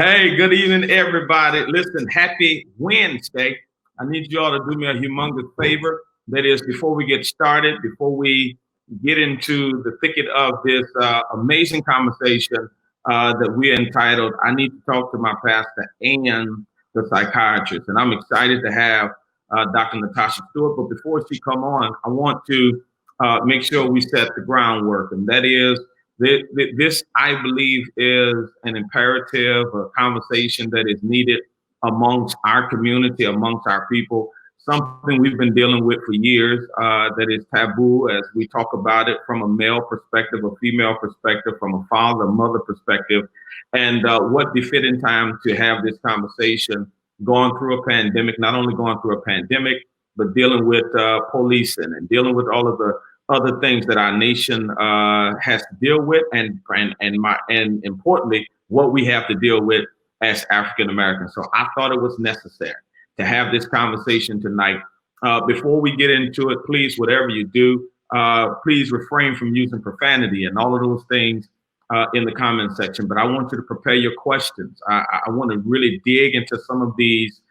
Hey, good evening, everybody. Listen, happy Wednesday. I need you all to do me a humongous favor. That is, before we get started, before we get into the thicket of this amazing conversation that we entitled, I Need to Talk to My Pastor and the Psychiatrist. And I'm excited to have Dr. Natasha Stewart. But before she come on, I want to make sure we set the groundwork. And that is, this, I believe, is an imperative, a conversation that is needed amongst our community, amongst our people, something we've been dealing with for years that is taboo as we talk about it from a male perspective, a female perspective, from a father, mother perspective. And what befitting time to have this conversation going through a pandemic, not only going through a pandemic, but dealing with policing and dealing with all of the other things that our nation has to deal with, and importantly, what we have to deal with as African Americans. So I thought it was necessary to have this conversation tonight. Before we get into it, please, whatever you do, please refrain from using profanity and all of those things in the comment section. But I want you to prepare your questions. I want to really dig into some of these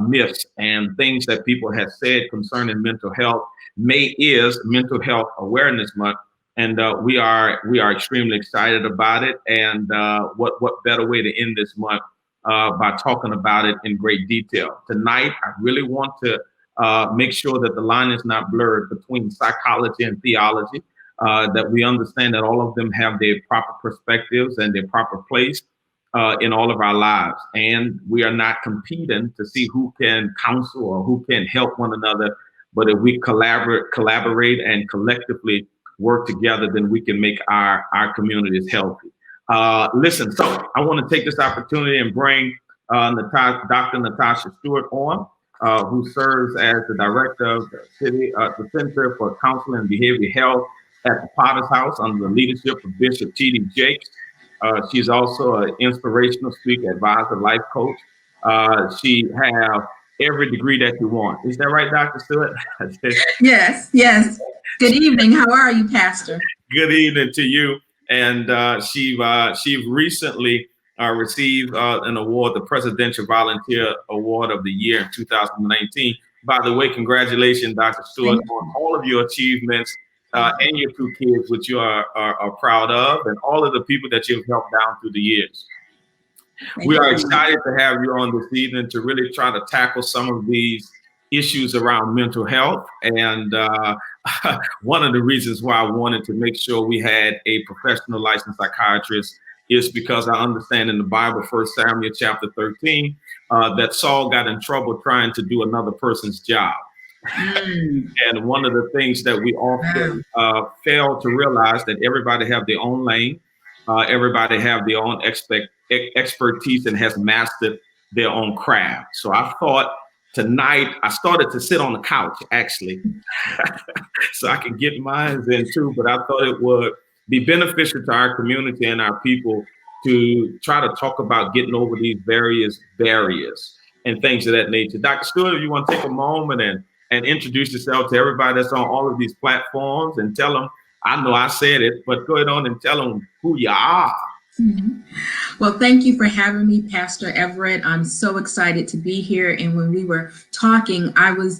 myths and things that people have said concerning mental health. May is Mental Health Awareness Month, and we are extremely excited about it. And what better way to end this month by talking about it in great detail. Tonight, I really want to make sure that the line is not blurred between psychology and theology, that we understand that all of them have their proper perspectives and their proper place in all of our lives. And we are not competing to see who can counsel or who can help one another. But if we collaborate and collectively work together, then we can make our communities healthy. Listen, so I want to take this opportunity and bring Dr. Natasha Stewart on, who serves as the director of the Center for Counseling and Behavioral Health at the Potter's House under the leadership of Bishop T.D. Jakes. She's also an inspirational speaker, advisor, life coach. She has every degree that you want. Is that right, Dr. Stewart? Yes. Good evening. How are you, Pastor? Good evening to you. And she recently received an award, the Presidential Volunteer Award of the Year in 2019. By the way, congratulations, Dr. Stewart, on all of your achievements and your two kids, which you are proud of, and all of the people that you've helped down through the years. We are excited to have you on this evening to really try to tackle some of these issues around mental health. And one of the reasons why I wanted to make sure we had a professional licensed psychiatrist is because I understand in the Bible, 1 Samuel chapter 13, that Saul got in trouble trying to do another person's job. And one of the things that we often fail to realize that everybody have their own lane, everybody have their own expertise and has mastered their own craft. So I thought tonight, I started to sit on the couch actually, so I could get mine in too, but I thought it would be beneficial to our community and our people to try to talk about getting over these various barriers and things of that nature. Dr. Stewart, if you want to take a moment and introduce yourself to everybody that's on all of these platforms and tell them, I know I said it, but go ahead on and tell them who you are. Mm-hmm. Well, thank you for having me, Pastor Everett. I'm so excited to be here. And when we were talking, I was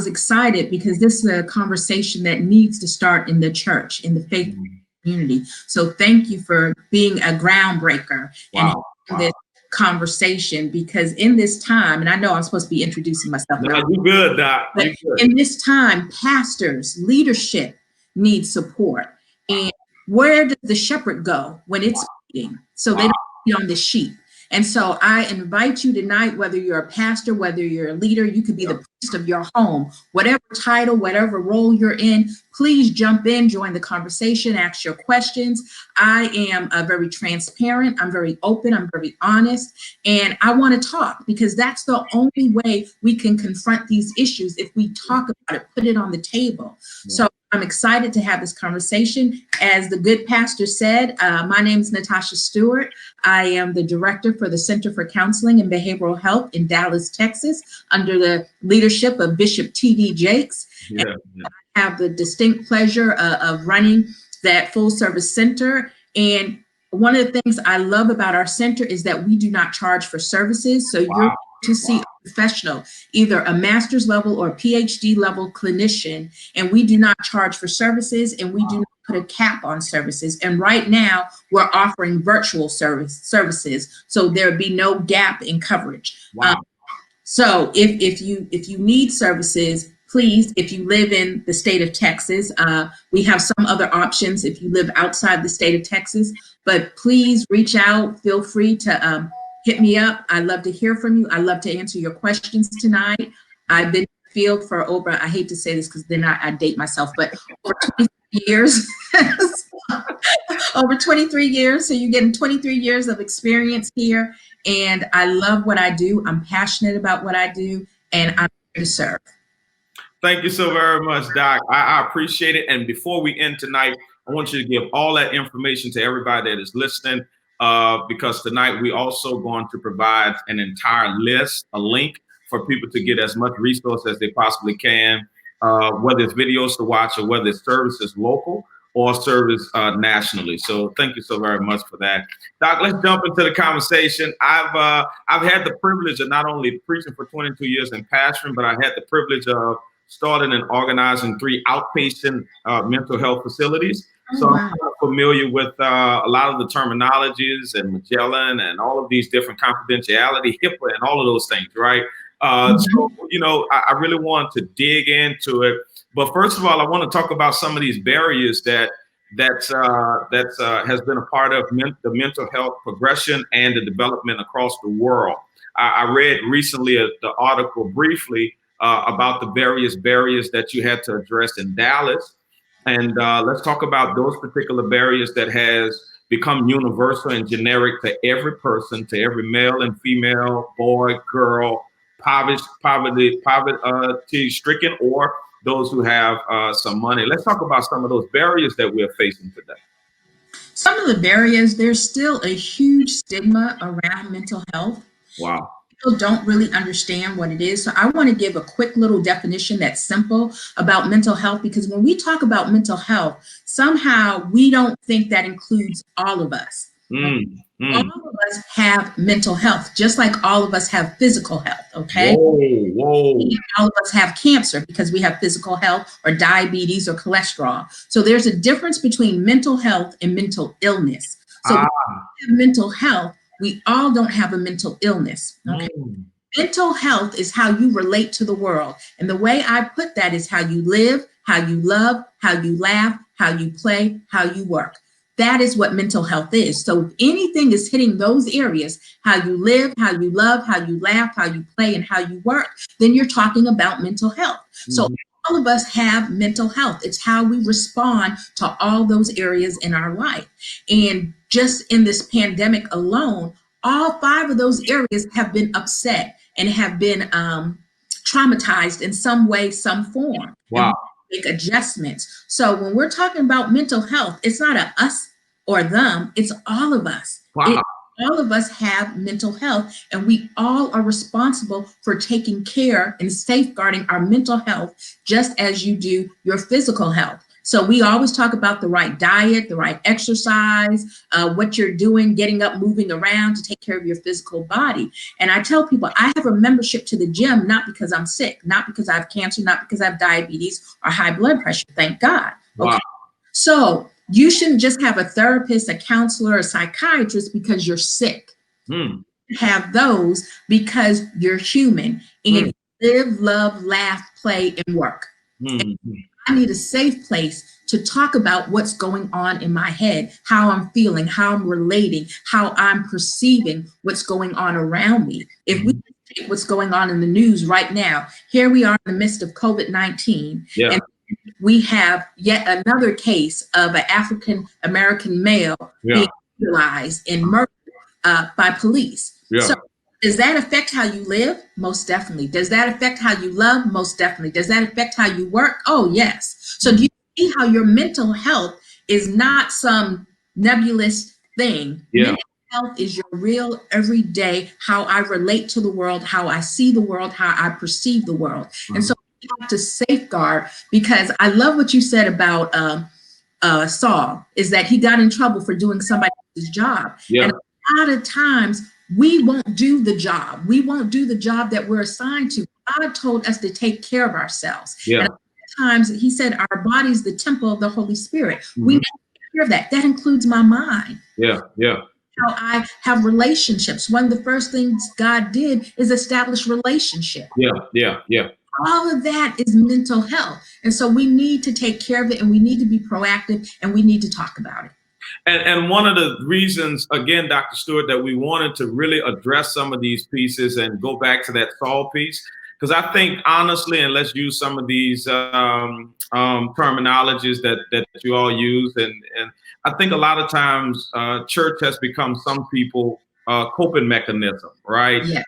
excited because this is a conversation that needs to start in the church, in the faith community. So thank you for being a groundbreaker and this conversation, because in this time, and I know I'm supposed to be introducing myself. No, you're good, Doc. But in this time, pastors, leadership needs support. And where does the shepherd go when it's feeding? So they don't be on the sheep. And so I invite you tonight, whether you're a pastor, whether you're a leader, you could be the priest of your home, whatever title, whatever role you're in, please jump in, join the conversation, ask your questions. I am very transparent. I'm very open. I'm very honest. And I want to talk because that's the only way we can confront these issues. If we talk about it, put it on the table. So I'm excited to have this conversation. As the good pastor said, my name is Natasha Stewart. I am the director for the Center for Counseling and Behavioral Health in Dallas, Texas, under the leadership of Bishop T.D. Jakes. I have the distinct pleasure of running that full service center. And one of the things I love about our center is that we do not charge for services. So you're to see a professional, either a master's level or PhD level clinician, and we do not charge for services, and we do not put a cap on services. And right now we're offering virtual services, so there'd be no gap in coverage. So if you need services, please, if you live in the state of Texas, we have some other options if you live outside the state of Texas, but please reach out. Feel free to hit me up. I'd love to hear from you. I'd love to answer your questions tonight. I've been in the field for over, I hate to say this because then I date myself, but over 23 years. Over 23 years. So you're getting 23 years of experience here. And I love what I do. I'm passionate about what I do, and I'm here to serve. Thank you so very much, Doc. I appreciate it. And before we end tonight, I want you to give all that information to everybody that is listening, because tonight we also going to provide an entire list, a link for people to get as much resource as they possibly can, whether it's videos to watch or whether it's services local or service nationally. So thank you so very much for that. Doc, let's jump into the conversation. I've had the privilege of not only preaching for 22 years and pastoring, but I had the privilege of starting and organizing 3 outpatient mental health facilities. So I'm familiar with a lot of the terminologies and Magellan and all of these different confidentiality, HIPAA and all of those things, right? So, you know, I really want to dig into it. But first of all, I want to talk about some of these barriers that has been a part of the mental health progression and the development across the world. I read recently the article briefly about the various barriers that you had to address in Dallas. And let's talk about those particular barriers that has become universal and generic to every person, to every male and female, boy, girl, poverty stricken, or those who have some money. Let's talk about some of those barriers that we're facing today. Some of the barriers, there's still a huge stigma around mental health. Wow. People don't really understand what it is. So I want to give a quick little definition that's simple about mental health, because when we talk about mental health, somehow we don't think that includes all of us. All of us have mental health, just like all of us have physical health, okay? Whoa. All of us have cancer because we have physical health, or diabetes, or cholesterol. So there's a difference between mental health and mental illness. So when we have mental health, we all don't have a mental illness, okay? Mental health is how you relate to the world. And the way I put that is how you live, how you love, how you laugh, how you play, how you work. That is what mental health is. So if anything is hitting those areas, how you live, how you love, how you laugh, how you play, and how you work, then you're talking about mental health. So all of us have mental health. It's how we respond to all those areas in our life. And just in this pandemic alone, all 5 of those areas have been upset and have been traumatized in some way, some form. Wow. Make adjustments. So when we're talking about mental health, it's not a us or them, it's all of us. Wow. All of us have mental health, and we all are responsible for taking care and safeguarding our mental health, just as you do your physical health. So we always talk about the right diet, the right exercise, what you're doing, getting up, moving around to take care of your physical body. And I tell people I have a membership to the gym, not because I'm sick, not because I have cancer, not because I have diabetes or high blood pressure, thank God. Wow. Okay. So you shouldn't just have a therapist, a counselor, a psychiatrist because you're sick. Have those because you're human, and live, love, laugh, play, and work. And I need a safe place to talk about what's going on in my head, how I'm feeling, how I'm relating, how I'm perceiving what's going on around me. If we take what's going on in the news right now, here we are in the midst of COVID-19, and we have yet another case of an African-American male being utilized and murdered by police. So does that affect how you live? Most definitely. Does that affect how you love? Most definitely. Does that affect how you work? Oh, yes. So do you see how your mental health is not some nebulous thing? Mental health is your real everyday, how I relate to the world, how I see the world, how I perceive the world. And so we have to safeguard, because I love what you said about Saul, is that he got in trouble for doing somebody his job. Yeah. And a lot of times we won't do the job. We won't do the job that we're assigned to. God told us to take care of ourselves. Yeah. And times he said our body is the temple of the Holy Spirit. We need to take care of that. That includes my mind. Yeah. Yeah. How I have relationships. One of the first things God did is establish relationship. Yeah. Yeah. Yeah. All of that is mental health. And so we need to take care of it, and we need to be proactive, and we need to talk about it. And one of the reasons, again, Dr. Stewart, that we wanted to really address some of these pieces and go back to that Saul piece, because I think honestly, and let's use some of these terminologies that you all use, and I think a lot of times church has become some people coping mechanism, right? Yeah.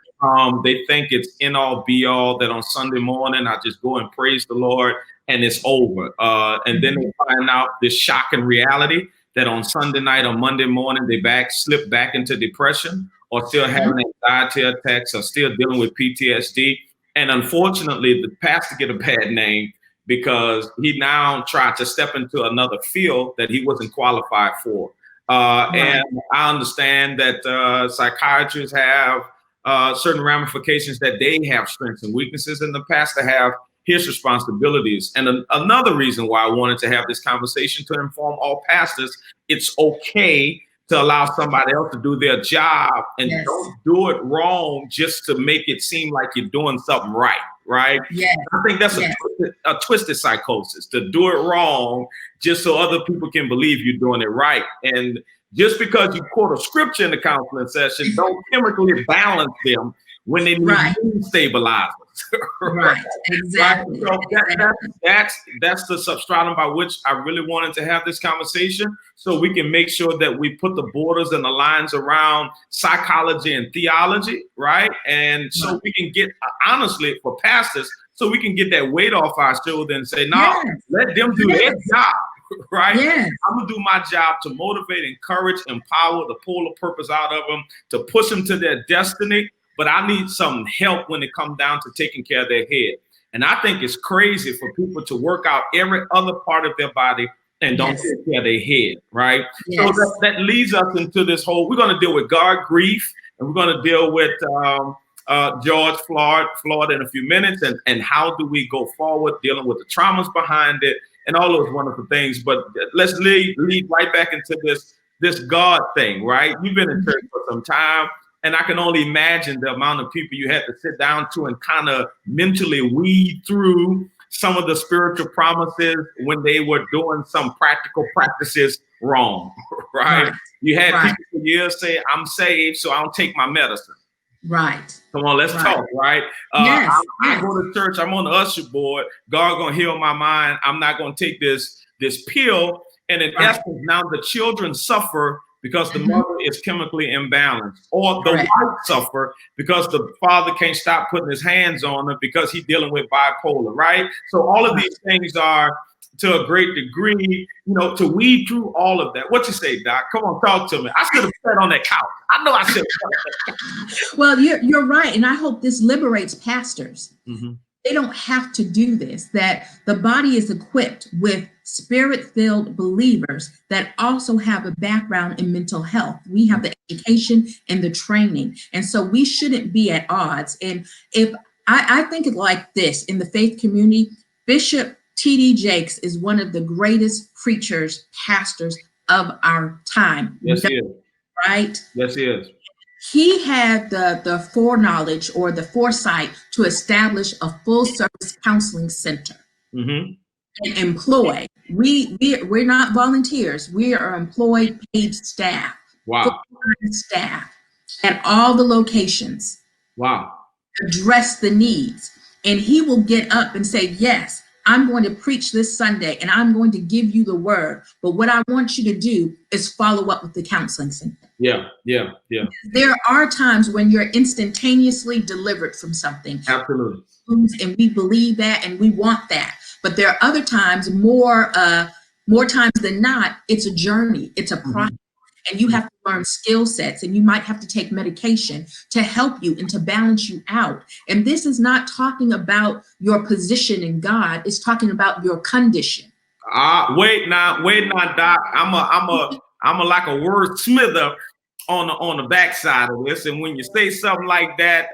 They think it's in all be all that on Sunday morning I just go and praise the Lord and it's over, and then they find out this shocking reality that on Sunday night or Monday morning they slip back into depression, or still having anxiety attacks, or still dealing with PTSD. And unfortunately, the pastor get a bad name because he now tried to step into another field that he wasn't qualified for. And I understand that psychiatrists have certain ramifications, that they have strengths and weaknesses, and the pastor have his responsibilities. And another reason why I wanted to have this conversation, to inform all pastors, it's okay to allow somebody else to do their job, and don't do it wrong just to make it seem like you're doing something right. Right. Yeah. I think that's a twisted psychosis, to do it wrong just so other people can believe you're doing it right. And just because you quote a scripture in the counseling session, don't chemically balance them when they need mood stabilizers. Right. Exactly. So that's the substratum by which I really wanted to have this conversation, so we can make sure that we put the borders and the lines around psychology and theology, right? And so we can get, honestly, for pastors, so we can get that weight off our shoulder and say, no, let them do their job. Right? I'm gonna do my job to motivate, encourage, empower, to pull the purpose out of them, to push them to their destiny. But I need some help when it comes down to taking care of their head. And I think it's crazy for people to work out every other part of their body and don't take care of their head, right? So that leads us into this whole, we're going to deal with God, grief, and we're going to deal with George Floyd in a few minutes, and how do we go forward dealing with the traumas behind it and all those wonderful things. But let's lead right back into this God thing, right? You've been in church for some time, and I can only imagine the amount of people you had to sit down to and kind of mentally weed through some of the spiritual promises when they were doing some practical practices wrong, right? You had people for years say, I'm saved, so I don't take my medicine. Right. Come on, let's talk, right? I go to church, I'm on the usher board, God gonna heal my mind, I'm not gonna take this pill. And in essence, now the children suffer because the mother is chemically imbalanced, or the wife suffer because the father can't stop putting his hands on her because he's dealing with bipolar, right? So all of these things are, to a great degree, to weed through all of that. What you say, Doc? Come on, talk to me. I should have sat on that couch. I know I should have. Well, you're right. And I hope this liberates pastors. They don't have to do this, that the body is equipped with spirit-filled believers that also have a background in mental health. We have the education and the training. And so we shouldn't be at odds. And if I think it like this, in the faith community, Bishop T.D. Jakes is one of the greatest preachers, pastors of our time. Yes, he is. Right? Yes, he is. He had the foreknowledge or the foresight to establish a full service counseling center and employ. We're not volunteers. We are employed paid staff. Wow. Staff at all the locations. Wow. Address the needs. And he will get up and say, yes, I'm going to preach this Sunday and I'm going to give you the word. But what I want you to do is follow up with the counseling center. Yeah. There are times when you're instantaneously delivered from something. Absolutely. And we believe that and we want that. But there are other times, more times than not, it's a journey. It's a process. And you have to learn skill sets, and you might have to take medication to help you and to balance you out. And this is not talking about your position in God. It's talking about your condition. Wait now, Doc. I'm I'm like a wordsmither on the backside of this, and when you say something like that,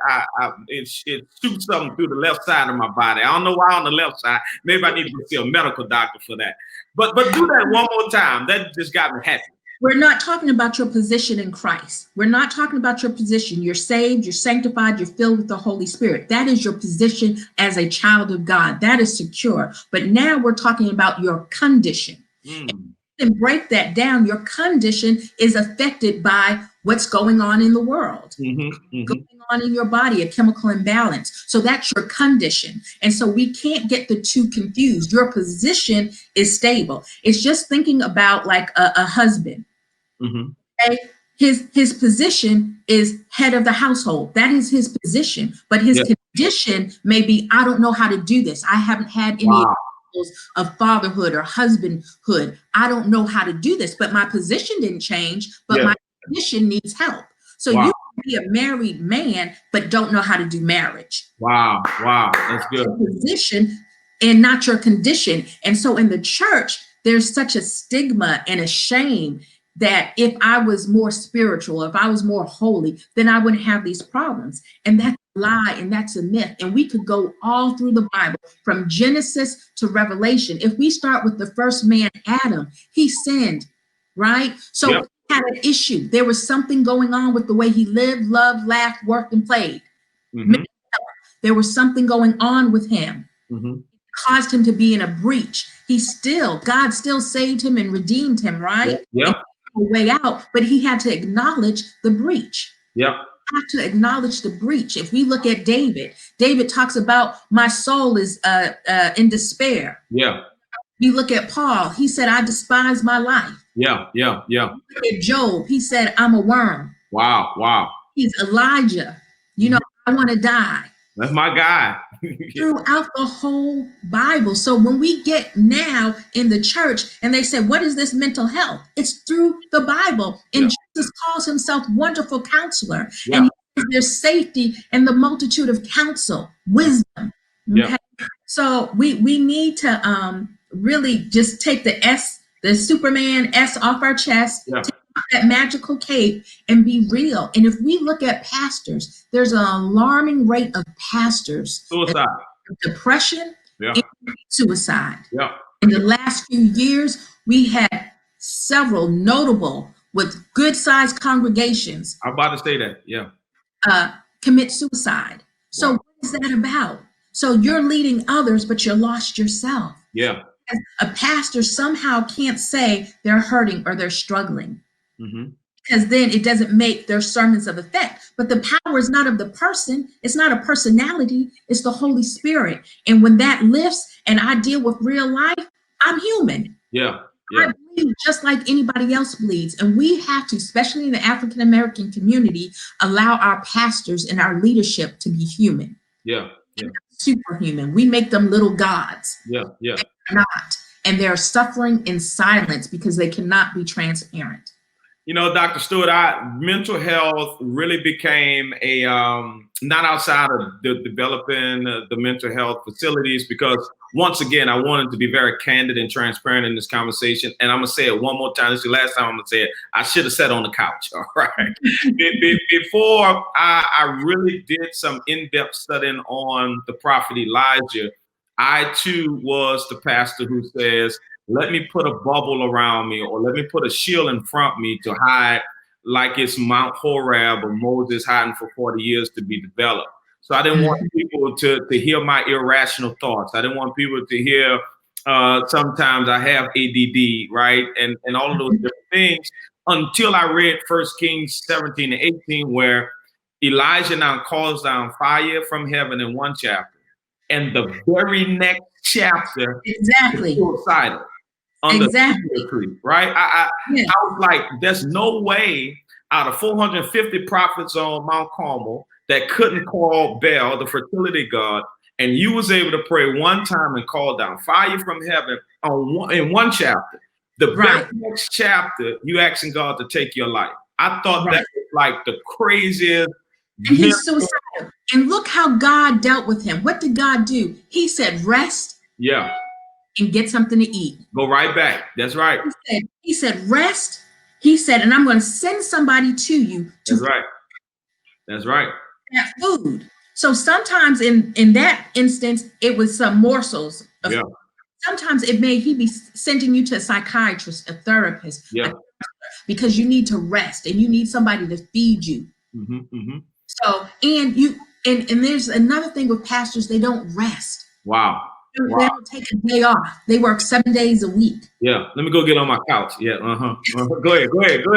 it shoots something through the left side of my body. I don't know why on the left side. Maybe I need to see a medical doctor for that. But do that one more time. That just got me happy. We're not talking about your position in Christ. We're not talking about your position. You're saved, you're sanctified, you're filled with the Holy Spirit. That is your position as a child of God. That is secure. But now we're talking about your condition. And break that down. Your condition is affected by what's going on in the world, going on in your body, a chemical imbalance. So that's your condition. And so we can't get the two confused. Your position is stable. It's just thinking about like a husband. Okay? His position is head of the household. That is his position. But his condition may be, I don't know how to do this. I haven't had any of fatherhood or husbandhood. I don't know how to do this, but my position didn't change, but my condition needs help. So you can be a married man, but don't know how to do marriage. Wow. That's good. Your position and not your condition. And so in the church, there's such a stigma and a shame that if I was more spiritual, if I was more holy, then I wouldn't have these problems. And that's a lie, and that's a myth. And we could go all through the Bible from Genesis to Revelation. If we start with the first man, Adam, he sinned, right? So he had an issue. There was something going on with the way he lived, loved, laughed, worked, and played. There was something going on with him. It caused him to be in a breach. God still saved him and redeemed him, right? Way out, but he had to acknowledge the breach. Have to acknowledge the breach. If we look at David talks about my soul is in despair. We look at Paul, he said, I despise my life. Look at Job, he said, I'm a worm. Wow. He's Elijah, I want to die. That's my guy. Throughout the whole Bible. So when we get now in the church and they say, what is this mental health? It's through the Bible. And Jesus calls himself Wonderful Counselor. And he says there's safety in the multitude of counsel, wisdom. Okay? So we need to really just take the Superman S off our chest, take that magical cape, and be real. And if we look at pastors, there's an alarming rate of pastors, suicide, depression, and suicide. In the last few years, we had several notable with good sized congregations. I'm about to say that. Commit suicide. So what is that about? So you're leading others, but you're lost yourself. A pastor somehow can't say they're hurting or they're struggling. Because then it doesn't make their sermons of effect. But the power is not of the person. It's not a personality. It's the Holy Spirit. And when that lifts and I deal with real life, I'm human. I bleed just like anybody else bleeds. And we have to, especially in the African American community, allow our pastors and our leadership to be human. Superhuman. We make them little gods. They're not. And they're suffering in silence because they cannot be transparent. Dr. Stewart, mental health really became a, not outside of developing the mental health facilities, because once again, I wanted to be very candid and transparent in this conversation. And I'm going to say it one more time. This is the last time I'm going to say it. I should have sat on the couch. All right. Before I really did some in-depth studying on the prophet Elijah, I too was the pastor who says, let me put a bubble around me, or let me put a shield in front of me to hide, like it's Mount Horeb or Moses hiding for 40 years to be developed. So I didn't want people to hear my irrational thoughts. I didn't want people to hear sometimes I have ADD, right? And all of those different things, until I read 1 Kings 17 and 18, where Elijah now calls down fire from heaven in one chapter. And the very next chapter is suicidal. Right? I was like, there's no way out of 450 prophets on Mount Carmel that couldn't call Baal, the fertility god, and you was able to pray one time and call down fire from heaven in one chapter. The very next chapter, you asking God to take your life. I thought that was like the craziest. And he's suicidal. And look how God dealt with him. What did God do? He said, rest. And get something to eat. Go right back. That's right. He said, rest He said, and I'm going to send somebody to you to That's right. That's right. that food. So sometimes in that instance, it was some morsels of Yeah. food. Sometimes he be sending you to a psychiatrist, a therapist, Yeah. because you need to rest and you need somebody to feed you. Mm-hmm, mm-hmm. So, and there's another thing with pastors, they don't rest. Wow. They don't take a day off. They work 7 days a week. Yeah. Let me go get on my couch. Yeah. Go ahead. So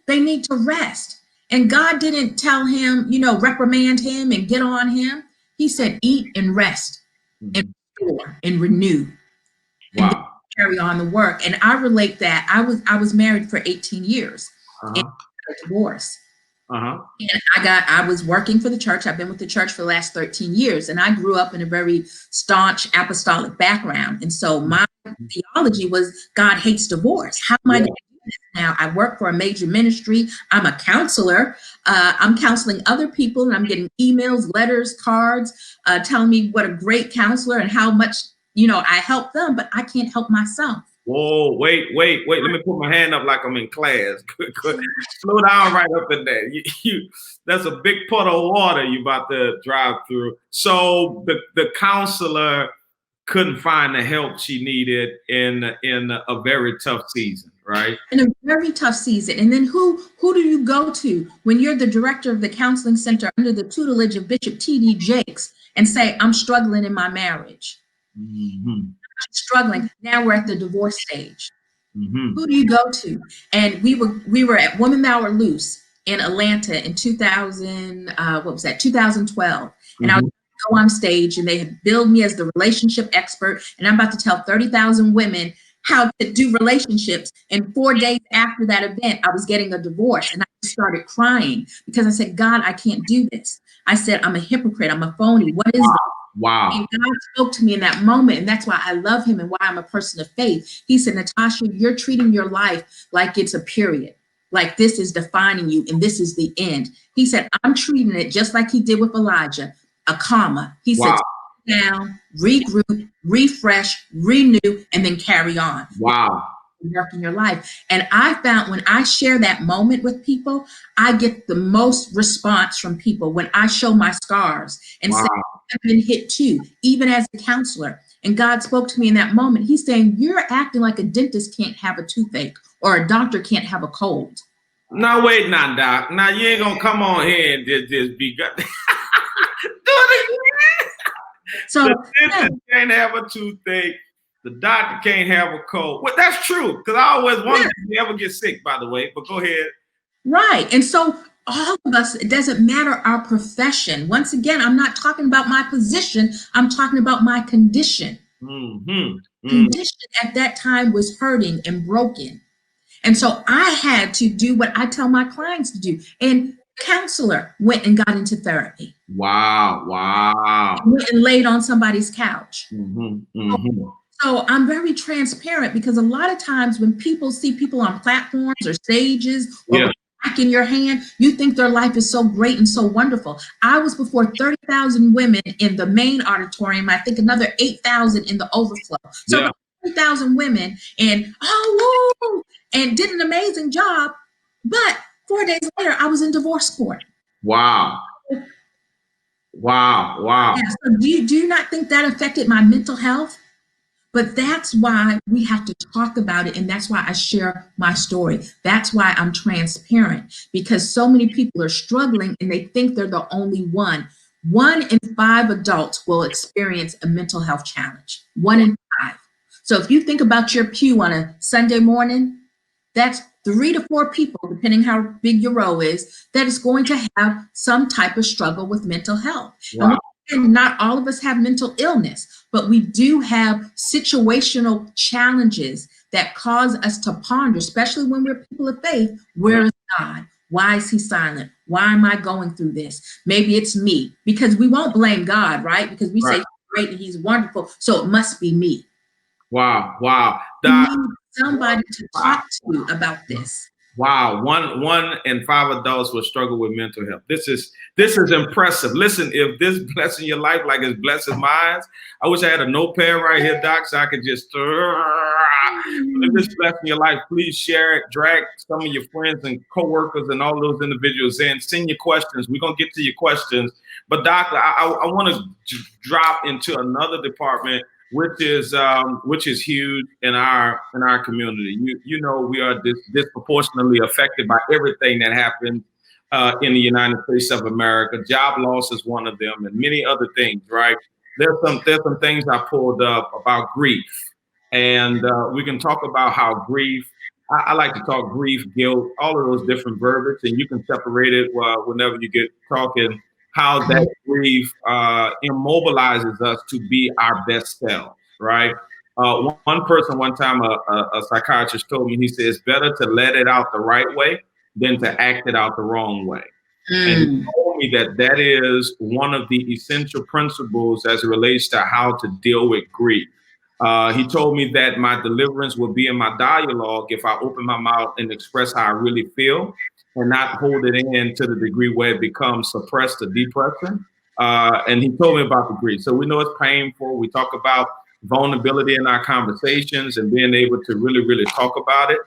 they need to rest. And God didn't tell him, reprimand him and get on him. He said, eat and rest and restore and renew and then Wow. carry on the work. And I relate that. I was married for 18 years and got a divorce. And I was working for the church. I've been with the church for the last 13 years. And I grew up in a very staunch apostolic background. And so my theology was God hates divorce. How am I going to do this now? I work for a major ministry. I'm a counselor. I'm counseling other people, and I'm getting emails, letters, cards, telling me what a great counselor and how much, I help them, but I can't help myself. Whoa, wait. Let me put my hand up like I'm in class. Slow down right up in there. That's a big pot of water you about to drive through. So the counselor couldn't find the help she needed in a very tough season, right? In a very tough season. And then who do you go to when you're the director of the counseling center under the tutelage of Bishop T.D. Jakes and say, I'm struggling in my marriage? Mm-hmm. Struggling. Now we're at the divorce stage. Mm-hmm. Who do you go to? And we were at Women Thou Art Loose in Atlanta in 2012. And I was go on stage, and they had billed me as the relationship expert, and I'm about to tell 30,000 women how to do relationships. And 4 days after that event, I was getting a divorce, and I started crying because I said, God, I can't do this. I said, I'm a hypocrite. I'm a phony. What is that? Wow. And God spoke to me in that moment, and that's why I love him and why I'm a person of faith. He said, Natasha, you're treating your life like it's a period, like this is defining you and this is the end. He said, I'm treating it just like he did with Elijah, a comma. He said, sit down, regroup, refresh, renew, and then carry on. Wow. Work in your life. And I found when I share that moment with people, I get the most response from people when I show my scars and say, I've been hit too, even as a counselor. And God spoke to me in that moment. He's saying, you're acting like a dentist can't have a toothache or a doctor can't have a cold. Now wait now, Doc. Now you ain't gonna come on here and just be good. Do it again. So the dentist can't have a toothache. The doctor can't have a cold. Well, that's true, because I always wonder if you ever get sick, by the way, but go ahead. Right. And so all of us, it doesn't matter our profession. Once again, I'm not talking about my position. I'm talking about my condition. Condition at that time was hurting and broken. And so I had to do what I tell my clients to do. And counselor went and got into therapy. Wow. Went and laid on somebody's couch. So I'm very transparent, because a lot of times when people see people on platforms or stages or mic in your hand, you think their life is so great and so wonderful. I was before 30,000 women in the main auditorium. I think another 8,000 in the overflow. So about 30,000 women, and woo, and did an amazing job. But 4 days later, I was in divorce court. Wow. Yeah, so do you not think that affected my mental health? But that's why we have to talk about it. And that's why I share my story. That's why I'm transparent, because so many people are struggling and they think they're the only one. 1 in 5 adults will experience a mental health challenge. 1 in 5. So if you think about your pew on a Sunday morning, that's 3 to 4 people, depending how big your row is, that is going to have some type of struggle with mental health. Wow. And not all of us have mental illness, but we do have situational challenges that cause us to ponder, especially when we're people of faith. Where is God? Why is he silent? Why am I going through this? Maybe it's me, because we won't blame God, right? Because we say he's great and he's wonderful, so it must be me. Wow. We need somebody to talk to about this. Wow, one in five adults will struggle with mental health. This is impressive. Listen, if this blessing your life like it's blessing mine, I wish I had a notepad right here, Doc, so I could just. If this blessing your life, please share it. Drag some of your friends and coworkers and all those individuals in. Send your questions. We're gonna get to your questions, but Doc, I want to drop into another department which is huge in our community. You know we are disproportionately affected by everything that happens in the United States of America. Job loss is one of them, and many other things. Right? There's some things I pulled up about grief, and we can talk about how grief. I like to talk grief, guilt, all of those different verbiage, and you can separate it whenever you get talking how that grief immobilizes us to be our best selves, right? One person one time, a psychiatrist told me, he says, it's better to let it out the right way than to act it out the wrong way. And he told me that is one of the essential principles as it relates to how to deal with grief. He told me that my deliverance will be in my dialogue if I open my mouth and express how I really feel and not hold it in to the degree where it becomes suppressed or depressing. And he told me about the grief. So we know it's painful. We talk about vulnerability in our conversations and being able to really, really talk about it.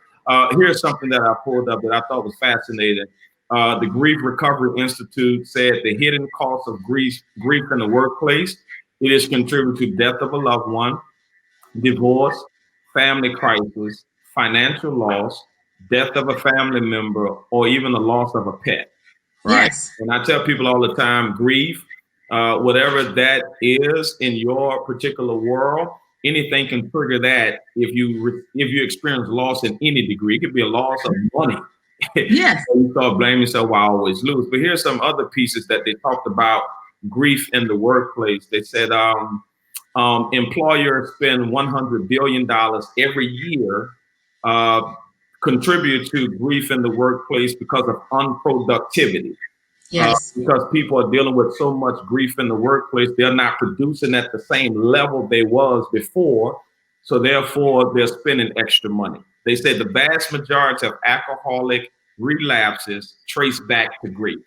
Here's something that I pulled up that I thought was fascinating. The Grief Recovery Institute said the hidden cost of grief in the workplace, it is contributed to death of a loved one, divorce, family crisis, financial loss, death of a family member, or even the loss of a pet, right? Yes. And I tell people all the time, grief, whatever that is in your particular world, anything can trigger that if you experience loss in any degree. It could be a loss of money. Yes. You start blaming yourself, well, I always lose. But here's some other pieces that they talked about grief in the workplace. They said employers spend $100 billion every year contribute to grief in the workplace because of unproductivity. Yes. Because people are dealing with so much grief in the workplace, they're not producing at the same level they was before. So therefore, they're spending extra money. They say the vast majority of alcoholic relapses trace back to grief.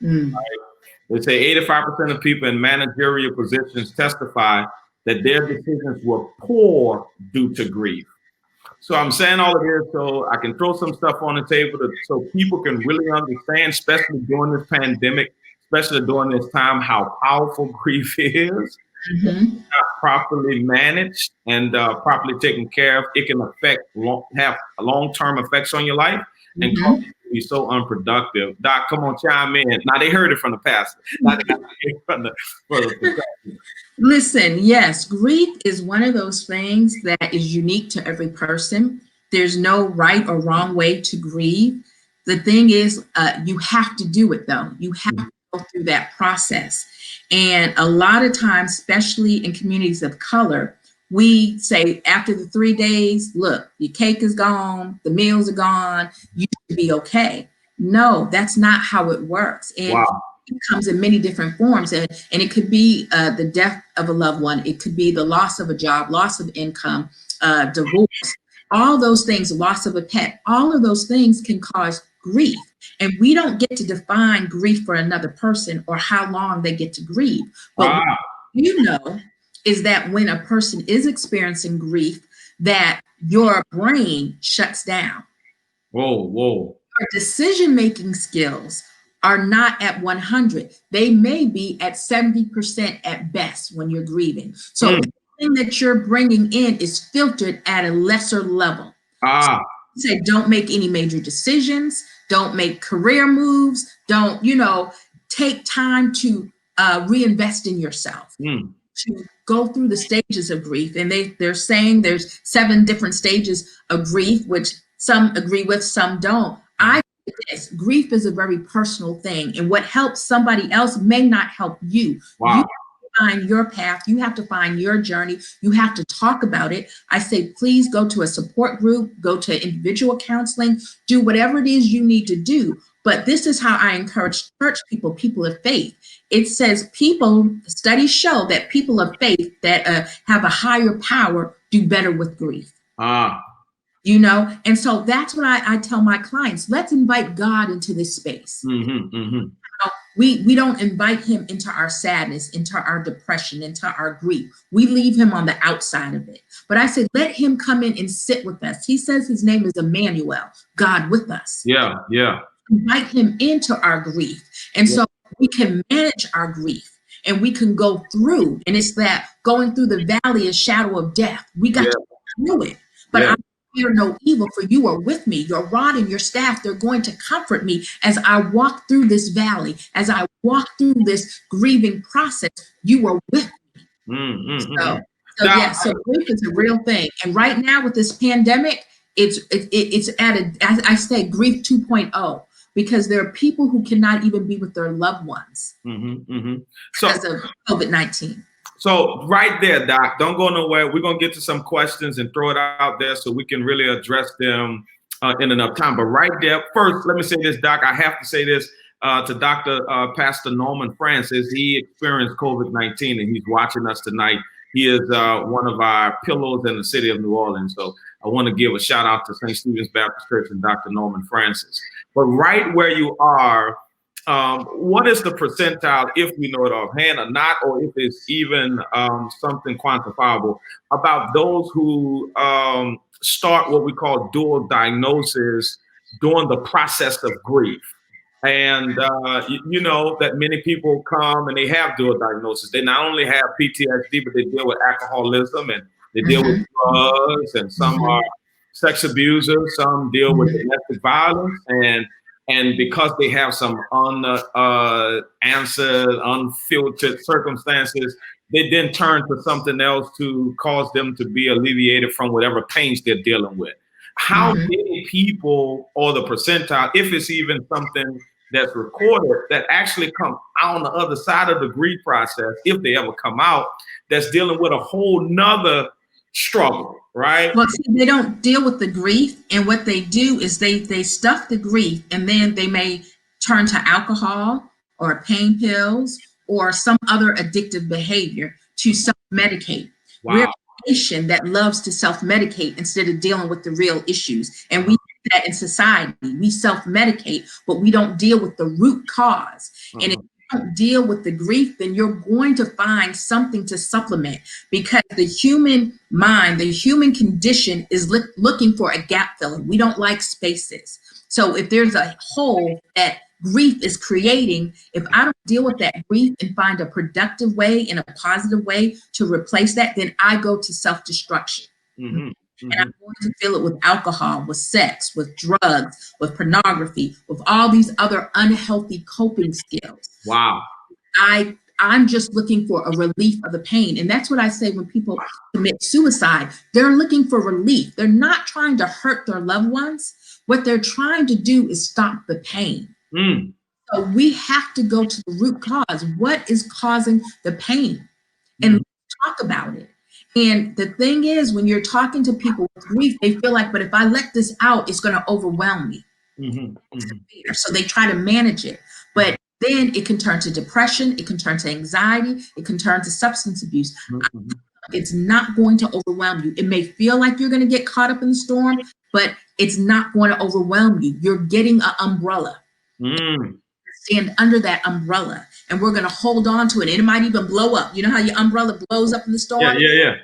Mm. Right? They say 85% of people in managerial positions testify that their decisions were poor due to grief. So I'm saying all of this so I can throw some stuff on the table so people can really understand, especially during this pandemic, especially during this time, how powerful grief is. Mm-hmm. Not properly managed and properly taken care of, it can have long-term effects on your life and cause you to be so unproductive. Doc, come on, chime in. Now they heard it from the pastor. Now they got to hear it from the Listen, yes, grief is one of those things that is unique to every person. There's no right or wrong way to grieve. The thing is, you have to do it though. You have to go through that process. And a lot of times, especially in communities of color, we say after the 3 days, look, your cake is gone, the meals are gone, you should be okay. No, that's not how it works. And wow. it comes in many different forms, and it could be the death of a loved one. It could be the loss of a job, loss of income, divorce, all those things, loss of a pet. All of those things can cause grief. And we don't get to define grief for another person or how long they get to grieve. But Wow. what you know is that when a person is experiencing grief, that your brain shuts down. Whoa. Our decision-making skills are not at 100. They may be at 70% at best when you're grieving. So everything that you're bringing in is filtered at a lesser level. So say don't make any major decisions, don't make career moves, don't, take time to reinvest in yourself, to go through the stages of grief. And they're saying there's 7 different stages of grief, which some agree with, some don't. This grief is a very personal thing, and what helps somebody else may not help you. Wow. You have to find your path. You have to find your journey. You have to talk about it. I say, please go to a support group, go to individual counseling, do whatever it is you need to do. But this is how I encourage church people of faith. It says studies show that people of faith that have a higher power do better with grief. you know? And so that's what I tell my clients, let's invite God into this space. We don't invite him into our sadness, into our depression, into our grief. We leave him on the outside of it. But I say, let him come in and sit with us. He says his name is Emmanuel, God with us. Yeah, yeah. Invite him into our grief. And so we can manage our grief and we can go through. And it's that going through the valley of shadow of death. We got to go through it. But I fear no evil, for you are with me. Your rod and your staff, they're going to comfort me as I walk through this valley, as I walk through this grieving process. You are with me. So grief is a real thing. And right now with this pandemic, it's added, I say grief 2.0, because there are people who cannot even be with their loved ones because of COVID-19. So right there, Doc, don't go nowhere. We're going to get to some questions and throw it out there so we can really address them in enough time. But right there, first, let me say this, Doc. I have to say this to Dr. Pastor Norman Francis. He experienced COVID-19 and he's watching us tonight. He is one of our pillows in the city of New Orleans. So I want to give a shout out to St. Stephen's Baptist Church and Dr. Norman Francis. But right where you are, what is the percentile, if we know it offhand or not, or if it's even something quantifiable, about those who start what we call dual diagnosis during the process of grief? And you know that many people come and they have dual diagnosis. They not only have PTSD, but they deal with alcoholism and they deal with drugs, and some are sex abusers, some deal with domestic violence, and because they have some unanswered, unfiltered circumstances, they then turn to something else to cause them to be alleviated from whatever pains they're dealing with. How many people, or the percentile, if it's even something that's recorded, that actually come out on the other side of the grief process, if they ever come out, that's dealing with a whole nother struggle, right? Well, see, they don't deal with the grief, and what they do is they stuff the grief, and then they may turn to alcohol or pain pills or some other addictive behavior to self-medicate. Wow. We're a nation that loves to self-medicate instead of dealing with the real issues, and we do that in society. We self-medicate, but we don't deal with the root cause. And if don't deal with the grief, then you're going to find something to supplement, because the human mind, the human condition is looking for a gap filling. We don't like spaces. So if there's a hole that grief is creating, if I don't deal with that grief and find a productive way and a positive way to replace that, then I go to self-destruction. And I'm going to fill it with alcohol, with sex, with drugs, with pornography, with all these other unhealthy coping skills. Wow. I'm just looking for a relief of the pain. And that's what I say when people commit suicide. They're looking for relief. They're not trying to hurt their loved ones. What they're trying to do is stop the pain. So we have to go to the root cause. What is causing the pain? And talk about it. And the thing is, when you're talking to people with grief, they feel like, but if I let this out, it's going to overwhelm me. So they try to manage it. But then it can turn to depression. It can turn to anxiety. It can turn to substance abuse. It's not going to overwhelm you. It may feel like you're going to get caught up in the storm, but it's not going to overwhelm you. You're getting an umbrella. Stand under that umbrella, and we're going to hold on to it. And it might even blow up. You know how your umbrella blows up in the storm? Yeah.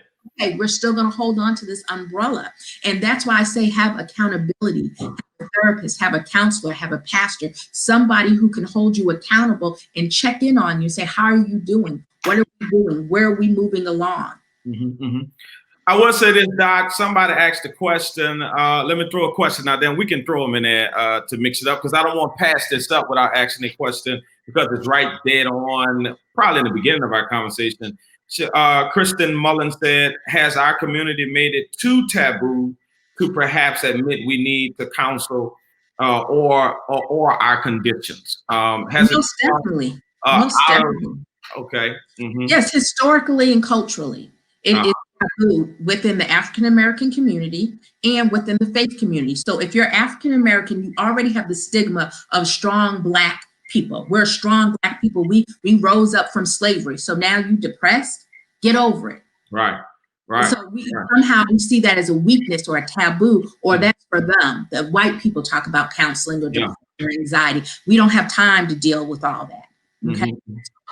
Okay, we're still going to hold on to this umbrella. And that's why I say have accountability. Have a therapist, have a counselor, have a pastor, somebody who can hold you accountable and check in on you. Say, how are you doing? What are we doing? Where are we moving along? I will say this, Doc. Somebody asked a question. Let me throw a question out there. We can throw them in there to mix it up, because I don't want to pass this up without asking a question, because it's right dead on, probably in the beginning of our conversation. Kristen Mullen said, has our community made it too taboo to perhaps admit we need to counsel or our conditions? Most definitely. Most definitely. Okay. Yes, historically and culturally, it is taboo within the African-American community and within the faith community. So if you're African-American, you already have the stigma of strong Black people. We're strong Black people. We rose up from slavery. So now you depressed, get over it. Right. Right. So somehow we see that as a weakness or a taboo, or that's for them. The white people talk about counseling or depression or anxiety. We don't have time to deal with all that. Okay.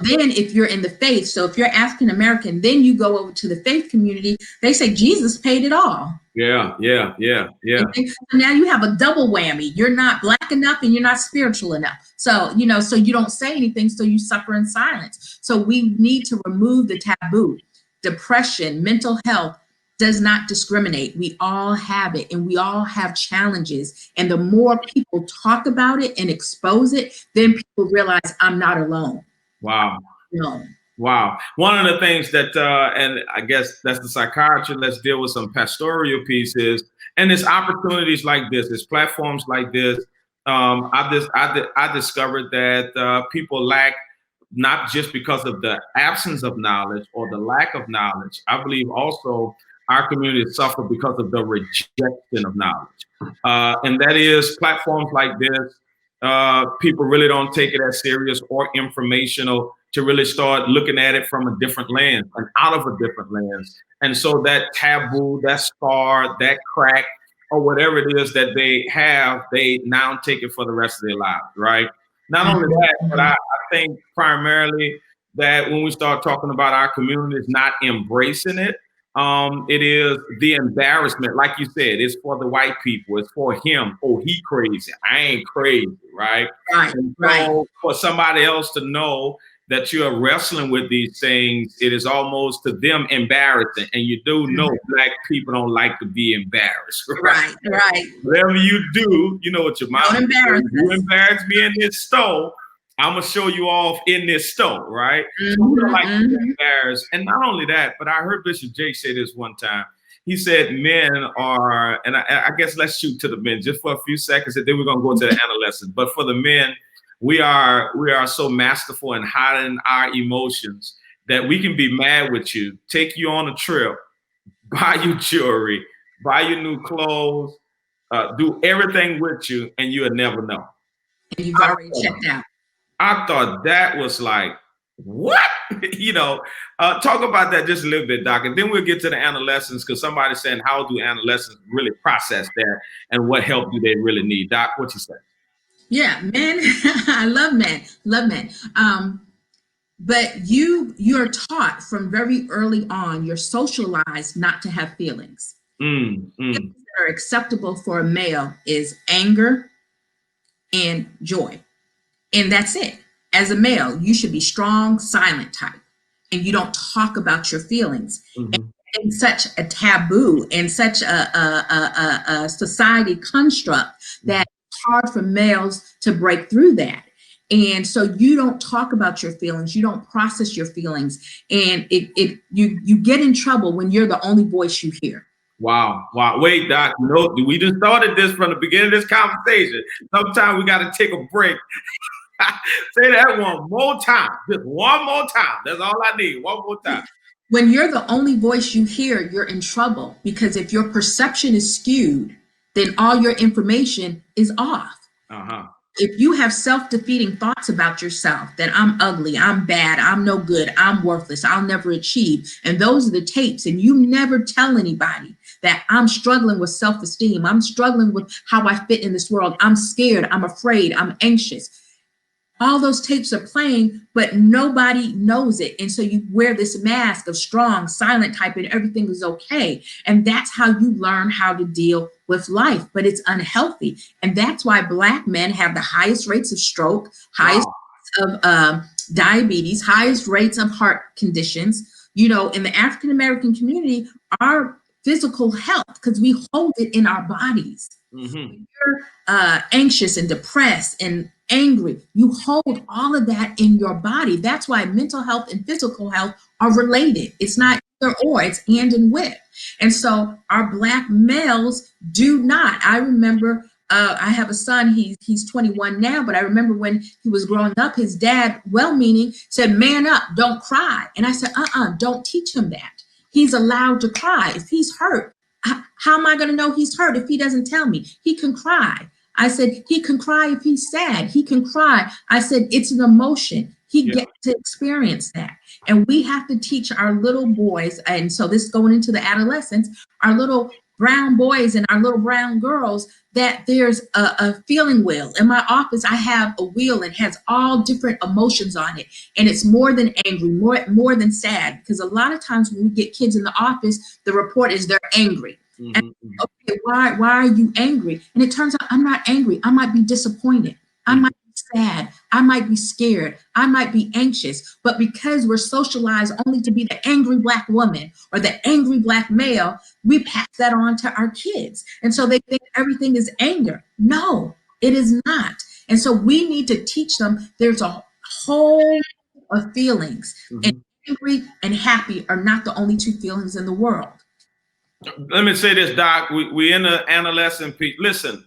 Then if you're in the faith, so if you're African American, then you go over to the faith community, they say Jesus paid it all. Yeah. So now you have a double whammy. You're not black enough and you're not spiritual enough. So, so you don't say anything, so you suffer in silence. So we need to remove the taboo. Depression, mental health does not discriminate. We all have it, and we all have challenges. And the more people talk about it and expose it, then people realize I'm not alone. Wow. No. Wow. One of the things that, and I guess that's the psychiatry, let's deal with some pastoral pieces, and it's opportunities like this, it's platforms like this. I discovered that people lack, not just because of the absence of knowledge or the lack of knowledge. I believe also our community suffer because of the rejection of knowledge. And that is platforms like this. People really don't take it as serious or informational to really start looking at it from a different lens and out of a different lens. And so that taboo, that scar, that crack, or whatever it is that they have, they now take it for the rest of their lives, right? Not only that, but I think primarily that when we start talking about our communities not embracing it, it is the embarrassment. Like you said, it's for the white people. It's for him. Oh, he crazy. I ain't crazy, right? Right. So for somebody else to know that you're wrestling with these things, it is almost to them embarrassing. And you do know Black people don't like to be embarrassed. Right. Whatever you do, you know what your mom says. You embarrass me in this store, I'm going to show you off in this store, right? So we don't like to be embarrassed. And not only that, but I heard Bishop Jake say this one time. He said men are, and I guess let's shoot to the men just for a few seconds, and then we're going to go to the adolescents. But for the men, we are so masterful in hiding our emotions that we can be mad with you, take you on a trip, buy you jewelry, buy you new clothes, do everything with you, and you'll never know. And you've already checked out. I thought that was like, what? Talk about that just a little bit, Doc. And then we'll get to the adolescents, because somebody's saying, how do adolescents really process that, and what help do they really need? Doc, what you say? Yeah, men. I love men. But you're taught from very early on, you're socialized not to have feelings. Things that are acceptable for a male is anger and joy. And that's it. As a male, you should be strong, silent type, and you don't talk about your feelings. And such a taboo and such a society construct that hard for males to break through that. And so you don't talk about your feelings, you don't process your feelings, and you get in trouble when you're the only voice you hear. Wow. Wait, Doc, we just started this from the beginning of this conversation. Sometimes we got to take a break. Say that one more time. Just one more time. That's all I need. One more time. When you're the only voice you hear, you're in trouble, because if your perception is skewed, then all your information is off. If you have self-defeating thoughts about yourself, that I'm ugly, I'm bad, I'm no good, I'm worthless, I'll never achieve, and those are the tapes, and you never tell anybody that I'm struggling with self-esteem, I'm struggling with how I fit in this world, I'm scared, I'm afraid, I'm anxious. All those tapes are playing, but nobody knows it. And so you wear this mask of strong, silent type, and everything is okay. And that's how you learn how to deal with life, but it's unhealthy. And that's why Black men have the highest rates of stroke, highest rates of diabetes, highest rates of heart conditions. In the African American community, our physical health, because we hold it in our bodies. When you're anxious and depressed and angry, you hold all of that in your body. That's why mental health and physical health are related. It's not either or, it's and and with. And so our Black males do not. I remember I have a son, he's 21 now, but I remember when he was growing up, his dad, well-meaning, said, man up, don't cry. And I said, don't teach him that. He's allowed to cry. If he's hurt, how am I going to know he's hurt if he doesn't tell me? He can cry. I said, he can cry if he's sad. He can cry. I said, it's an emotion. He gets to experience that. And we have to teach our little boys, and so this going into the adolescence, our little brown boys and our little brown girls, that there's a feeling wheel. In my office, I have a wheel and has all different emotions on it. And it's more than angry, more than sad. Because a lot of times when we get kids in the office, the report is they're angry. Mm-hmm. And okay, why are you angry? And it turns out I'm not angry. I might be disappointed. I might be sad. I might be scared. I might be anxious. But because we're socialized only to be the angry Black woman or the angry Black male, we pass that on to our kids. And so they think everything is anger. No, it is not. And so we need to teach them there's a whole of feelings. Mm-hmm. And angry and happy are not the only two feelings in the world. Let me say this, Doc. We in the adolescent piece. Listen,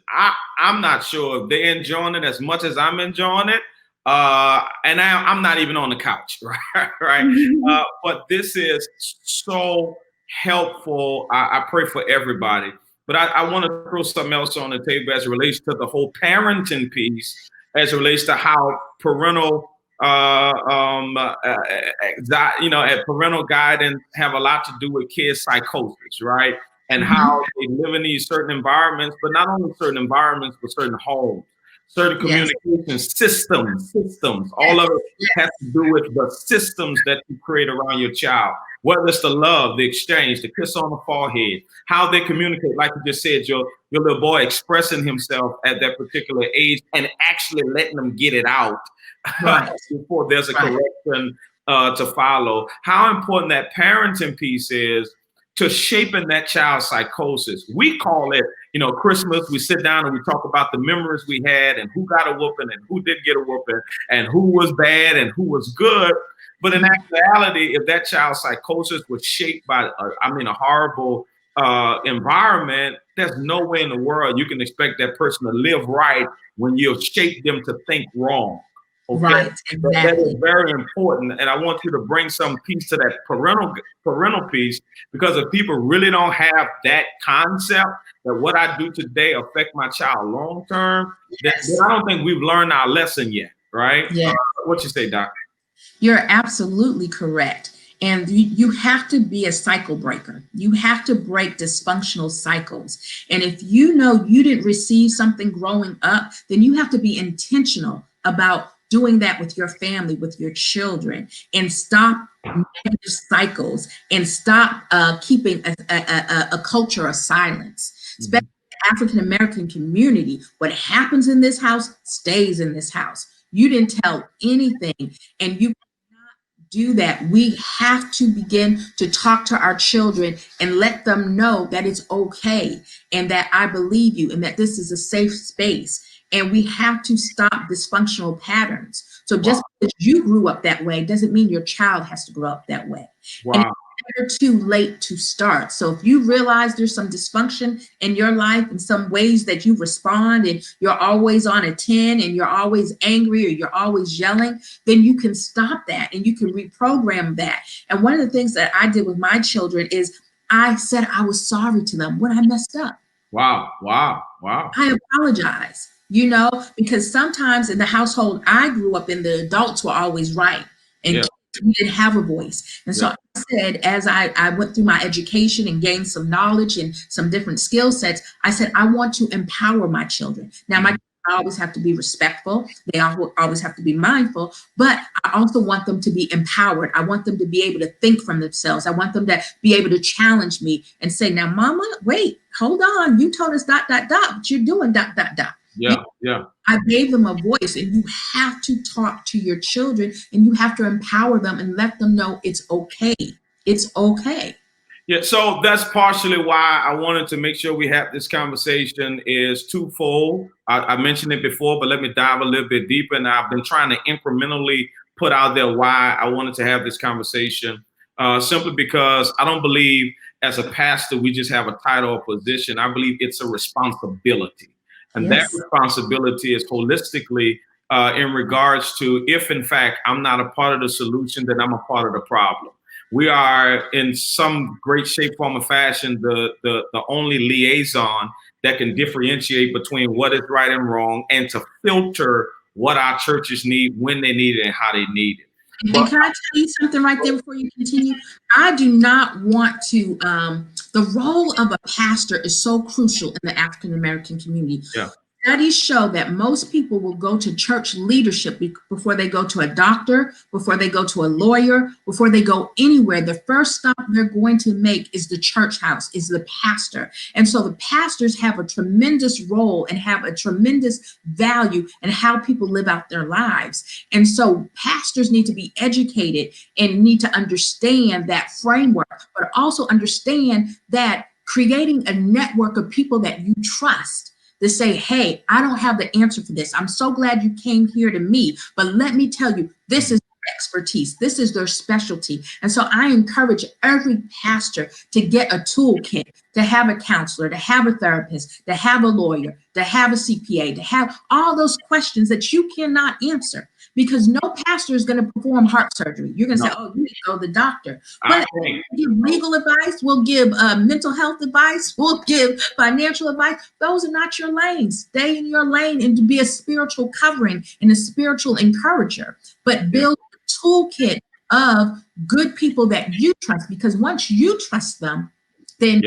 I'm not sure if they're enjoying it as much as I'm enjoying it. And I'm not even on the couch, right? Mm-hmm. But this is so helpful. I pray for everybody. But I want to throw something else on the table as it relates to the whole parenting piece, as it relates to how parental parental guidance have a lot to do with kids' psychosis, right? And mm-hmm. how they live in these certain environments, but not only certain environments, but certain homes, certain communication systems. All of it has to do with the systems that you create around your child, whether it's the love, the exchange, the kiss on the forehead, how they communicate, like you just said, your little boy expressing himself at that particular age and actually letting them get it out. Right. Before there's a correction to follow. How important that parenting piece is to shaping that child's psychosis. We call it, Christmas. We sit down and we talk about the memories we had and who got a whooping and who didn't get a whooping and who was bad and who was good. But in actuality, if that child's psychosis was shaped by, a horrible environment, there's no way in the world you can expect that person to live right when you've shaped them to think wrong. Okay? Right, exactly. That is very important, and I want you to bring some piece to that parental piece, because if people really don't have that concept that what I do today affect my child long term, then I don't think we've learned our lesson yet, right? Yeah. What you say, Doc? You're absolutely correct. And you have to be a cycle breaker. You have to break dysfunctional cycles. And if you know you didn't receive something growing up, then you have to be intentional about doing that with your family, with your children, and stop negative cycles and stop keeping a culture of silence. Especially the African-American community, what happens in this house stays in this house. You didn't tell anything, and you cannot do that. We have to begin to talk to our children and let them know that it's okay and that I believe you and that this is a safe space. And we have to stop dysfunctional patterns. So just because you grew up that way doesn't mean your child has to grow up that way. Wow. And it's never too late to start. So if you realize there's some dysfunction in your life and some ways that you respond and you're always on a 10 and you're always angry or you're always yelling, then you can stop that and you can reprogram that. And one of the things that I did with my children is I said I was sorry to them when I messed up. Wow. I apologize. Because sometimes in the household I grew up in, the adults were always right and we didn't have a voice. And so I said, as I went through my education and gained some knowledge and some different skill sets, I said, I want to empower my children. Now, my children always have to be respectful. They always have to be mindful, but I also want them to be empowered. I want them to be able to think for themselves. I want them to be able to challenge me and say, now, mama, wait, hold on. You told us ... but you're doing ... Yeah. I gave them a voice, and you have to talk to your children and you have to empower them and let them know it's okay. It's okay. Yeah, so that's partially why I wanted to make sure we have this conversation is twofold. I mentioned it before, but let me dive a little bit deeper. And I've been trying to incrementally put out there why I wanted to have this conversation, simply because I don't believe as a pastor we just have a title or position. I believe it's a responsibility. And that responsibility is holistically in regards to if, in fact, I'm not a part of the solution, then I'm a part of the problem. We are in some great shape, form, or fashion the only liaison that can differentiate between what is right and wrong and to filter what our churches need, when they need it, and how they need it. And can I tell you something right there before you continue? I do not want to, the role of a pastor is so crucial in the African American community. Yeah. Studies show that most people will go to church leadership before they go to a doctor, before they go to a lawyer, before they go anywhere. The first stop they're going to make is the church house, is the pastor. And so the pastors have a tremendous role and have a tremendous value in how people live out their lives. And so pastors need to be educated and need to understand that framework, but also understand that creating a network of people that you trust to say, hey, I don't have the answer for this. I'm so glad you came here to me, but let me tell you, this is their expertise. This is their specialty. And so I encourage every pastor to get a toolkit, to have a counselor, to have a therapist, to have a lawyer, to have a CPA, to have all those questions that you cannot answer, because no pastor is going to perform heart surgery. You're going to say, oh, you need to go to the doctor. But we'll give legal advice, we'll give mental health advice, we'll give financial advice. Those are not your lanes. Stay in your lane and to be a spiritual covering and a spiritual encourager. But build a toolkit of good people that you trust, because once you trust them, then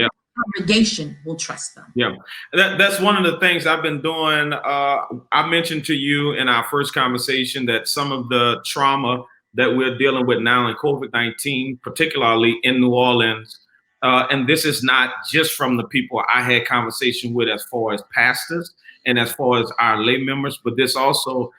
congregation will trust them. Yeah, that's one of the things I've been doing. I mentioned to you in our first conversation that some of the trauma that we're dealing with now in COVID-19, particularly in New Orleans, and this is not just from the people I had conversation with as far as pastors and as far as our lay members, but this also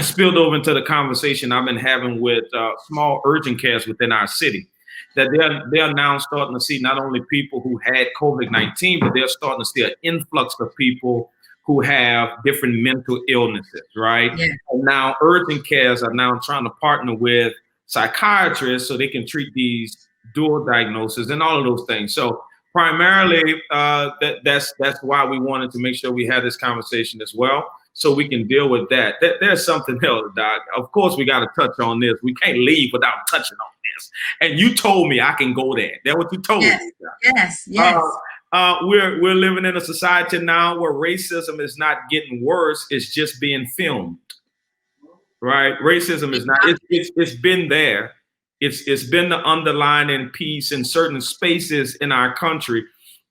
spilled over into the conversation I've been having with small urgent cares within our city. That they're now starting to see not only people who had COVID-19, but they're starting to see an influx of people who have different mental illnesses, right? Yeah. And now urgent cares are now trying to partner with psychiatrists so they can treat these dual diagnoses and all of those things. So primarily, that's why we wanted to make sure we had this conversation as well, so we can deal with that. There's something else, Doc. Of course, we got to touch on this. We can't leave without touching on this. And you told me I can go there. That's what you told me. Yes. We're living in a society now where racism is not getting worse; it's just being filmed. Right? Racism is not. It's been there. It's been the underlying piece in certain spaces in our country.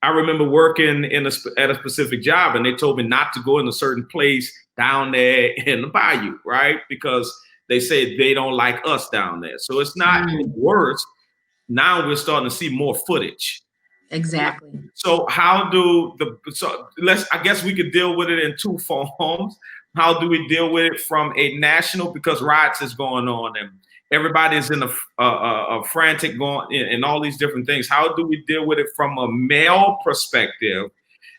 I remember working at a specific job, and they told me not to go in a certain place down there in the bayou, right? Because they say they don't like us down there. So it's not worse. Now we're starting to see more footage. Exactly. So I guess we could deal with it in two forms. How do we deal with it from a national, because riots is going on and everybody's in a frantic going and all these different things. How do we deal with it from a male perspective?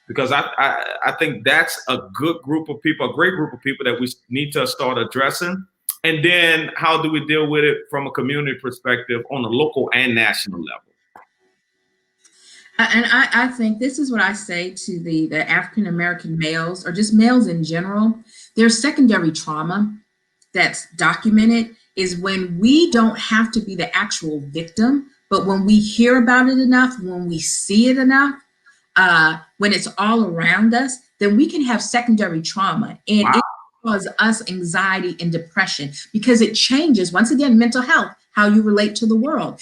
Because I think that's a good group of people, a great group of people that we need to start addressing. And then how do we deal with it from a community perspective on a local and national level? And I think this is what I say to the African-American males, or just males in general. There's secondary trauma that's documented is when we don't have to be the actual victim, but when we hear about it enough, when we see it enough, when it's all around us, then we can have secondary trauma. And it causes us anxiety and depression, because it changes, once again, mental health, how you relate to the world.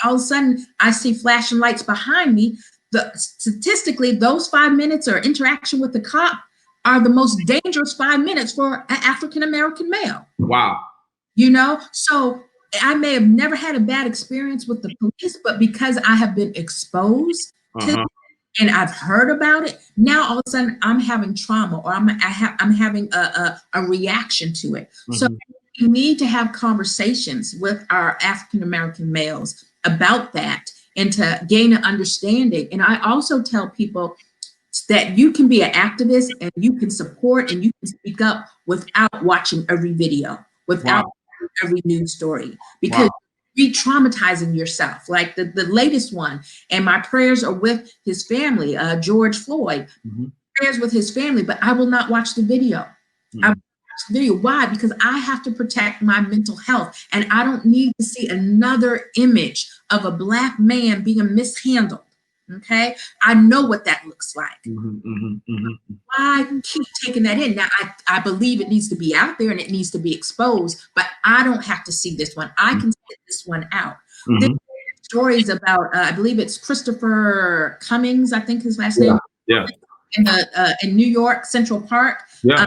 All of a sudden, I see flashing lights behind me. Statistically, those 5 minutes or interaction with the cop are the most dangerous 5 minutes for an African-American male. Wow. You know, so I may have never had a bad experience with the police, but because I have been exposed to it and I've heard about it, now all of a sudden I'm having trauma, or I'm having a reaction to it. So we need to have conversations with our African-American males about that and to gain an understanding. And I also tell people that you can be an activist and you can support and you can speak up without watching every video, without every news story, because re-traumatizing yourself. Like the latest one, and my prayers are with his family, George Floyd, prayers with his family, but I will not watch the video. I will watch the video. Why? Because I have to protect my mental health, and I don't need to see another image of a Black man being mishandled. Okay, I know what that looks like. Mm-hmm. Why keep taking that in? Now, I believe it needs to be out there and it needs to be exposed, but I don't have to see this one. I can sit this one out. There's Mm-hmm. stories about, I believe it's Christopher Cummings, I think his last name, Yeah. in New York, Central Park, Yeah.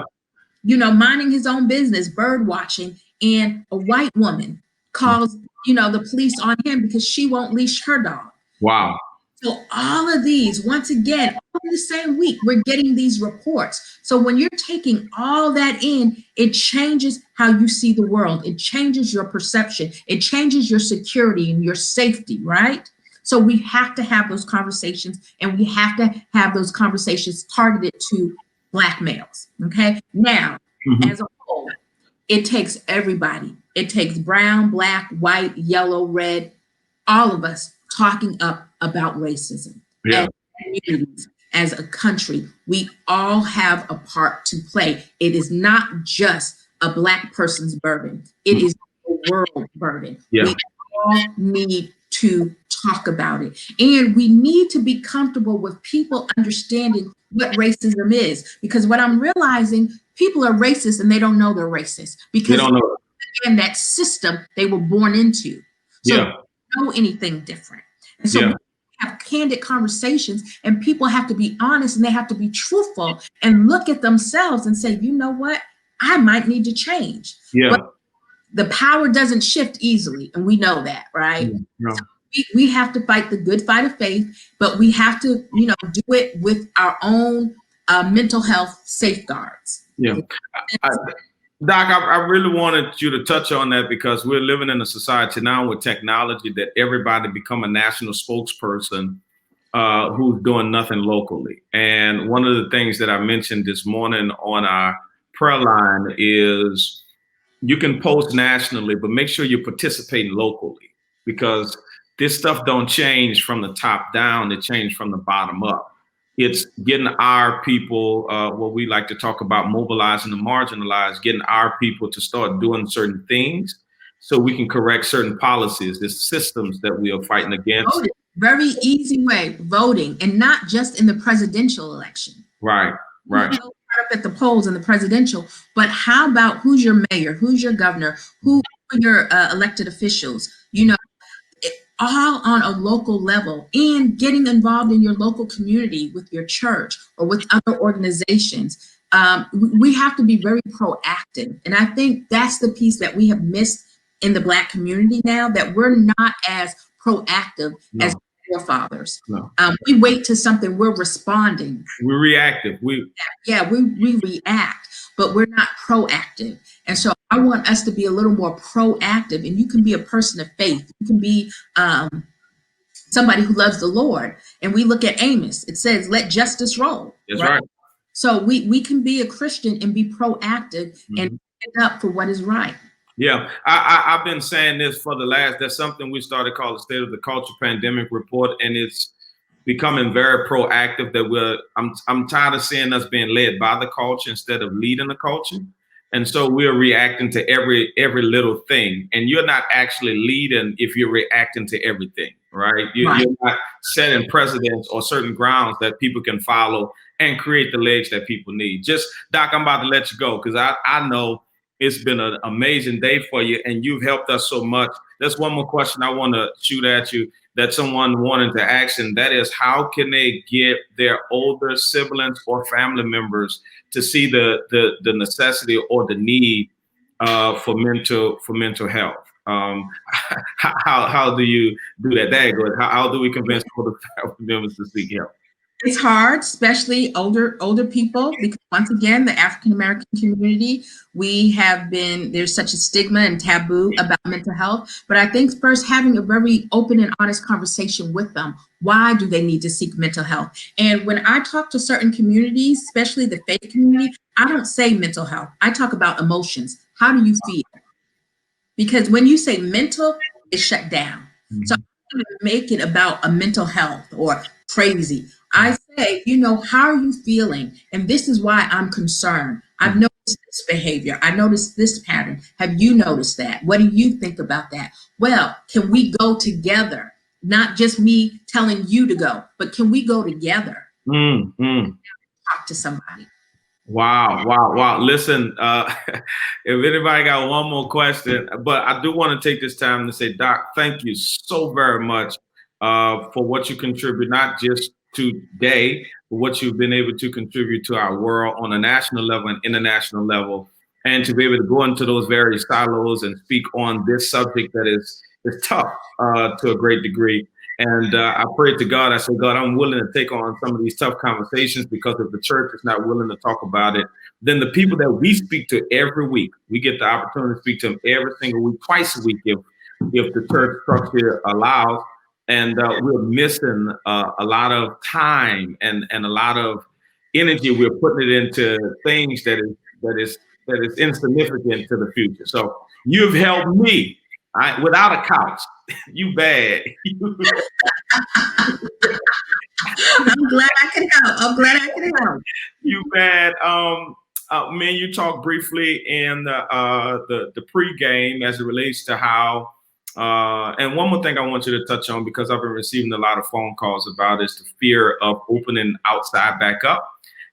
minding his own business, bird watching, and a white woman calls, the police on him because she won't leash her dog. Wow. So all of these, once again, all in the same week, we're getting these reports. So when you're taking all that in, it changes how you see the world. It changes your perception. It changes your security and your safety, right? So we have to have those conversations, and we have to have those conversations targeted to Black males. Okay. Now, as a whole, it takes everybody. It takes brown, Black, white, yellow, red, all of us talking up about racism. Yeah. As communities, as a country, we all have a part to play. It is not just a Black person's burden. It is a world burden. Yeah. We all need to talk about it. And we need to be comfortable with people understanding what racism is. Because what I'm realizing, people are racist and they don't know they're racist They because don't know. in that system they were born into. So Yeah. they don't know anything different. And so Yeah. we have candid conversations, and people have to be honest and they have to be truthful and look at themselves and say, you know what? I might need to change. Yeah. But the power doesn't shift easily, and we know that, right? Yeah. So we have to fight the good fight of faith, but we have to, do it with our own mental health safeguards. Yeah. Doc, I really wanted you to touch on that because we're living in a society now with technology that everybody become a national spokesperson who's doing nothing locally. And one of the things that I mentioned this morning on our prayer line is you can post nationally, but make sure you're participating locally because this stuff don't change from the top down, it changes from the bottom up. It's getting our people, what we like to talk about, mobilizing the marginalized, getting our people to start doing certain things so we can correct certain policies, the systems that we are fighting against. Voting. Very easy way, voting, and not just in the presidential election. Right. Up at the polls in the presidential, but how about who's your mayor, who's your governor, who are your elected officials, all on a local level, and getting involved in your local community with your church or with other organizations. We have to be very proactive. And I think that's the piece that we have missed in the Black community now, that we're not as proactive as forefathers. We wait to something, we're responding. We're reactive. We react, but we're not proactive. And so I want us to be a little more proactive. And you can be a person of faith. You can be somebody who loves the Lord. And we look at Amos. It says, "Let justice roll." That's right. So we can be a Christian and be proactive and stand up for what is right. Yeah, I've been saying this for that's something we started called the State of the Culture Pandemic Report, and it's becoming very proactive that I'm tired of seeing us being led by the culture instead of leading the culture. And so we're reacting to every little thing. And you're not actually leading if you're reacting to everything, right? You're not setting precedents or certain grounds that people can follow and create the legs that people need. Just, Doc, I'm about to let you go because I know it's been an amazing day for you and you've helped us so much. There's one more question I want to shoot at you that someone wanted to ask, and that is, how can they get their older siblings or family members to see the necessity or the need for mental health? How do you do that? There you go. How do we convince older family members to seek help? It's hard, especially older people, because once again, the African American community, there's such a stigma and taboo about mental health. But I think first having a very open and honest conversation with them. Why do they need to seek mental health? And when I talk to certain communities, especially the faith community, I don't say mental health. I talk about emotions. How do you feel? Because when you say mental, it's shut down. So I don't make it about a mental health or crazy. I say, how are you feeling? And this is why I'm concerned. I've noticed this behavior. I noticed this pattern. Have you noticed that? What do you think about that? Well, can we go together not just me telling you to go, but can we go together? Talk to somebody. Wow. Listen, if anybody got one more question, but I do want to take this time to say, Doc, thank you so very much for what you contribute, not just today, but what you've been able to contribute to our world on a national level and international level, and to be able to go into those various silos and speak on this subject that is tough to a great degree. And I prayed to God. I said, God, I'm willing to take on some of these tough conversations, because if the church is not willing to talk about it, then the people that we speak to every week, we get the opportunity to speak to them every single week, twice a week, if the church structure allows. And we're missing a lot of time and a lot of energy. We're putting it into things that is insignificant to the future. So you've helped me. Without a couch. You bad. I'm glad I can help. You bad. Man, you talked briefly in the pregame as it relates to how. And one more thing I want you to touch on, because I've been receiving a lot of phone calls about, is the fear of opening outside back up.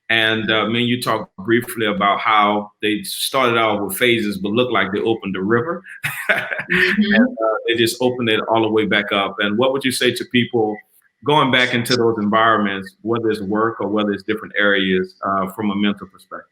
And man, you talked briefly about how they started out with phases, but looked like they opened the river. And they just opened it all the way back up. And what would you say to people going back into those environments, whether it's work or whether it's different areas, from a mental perspective?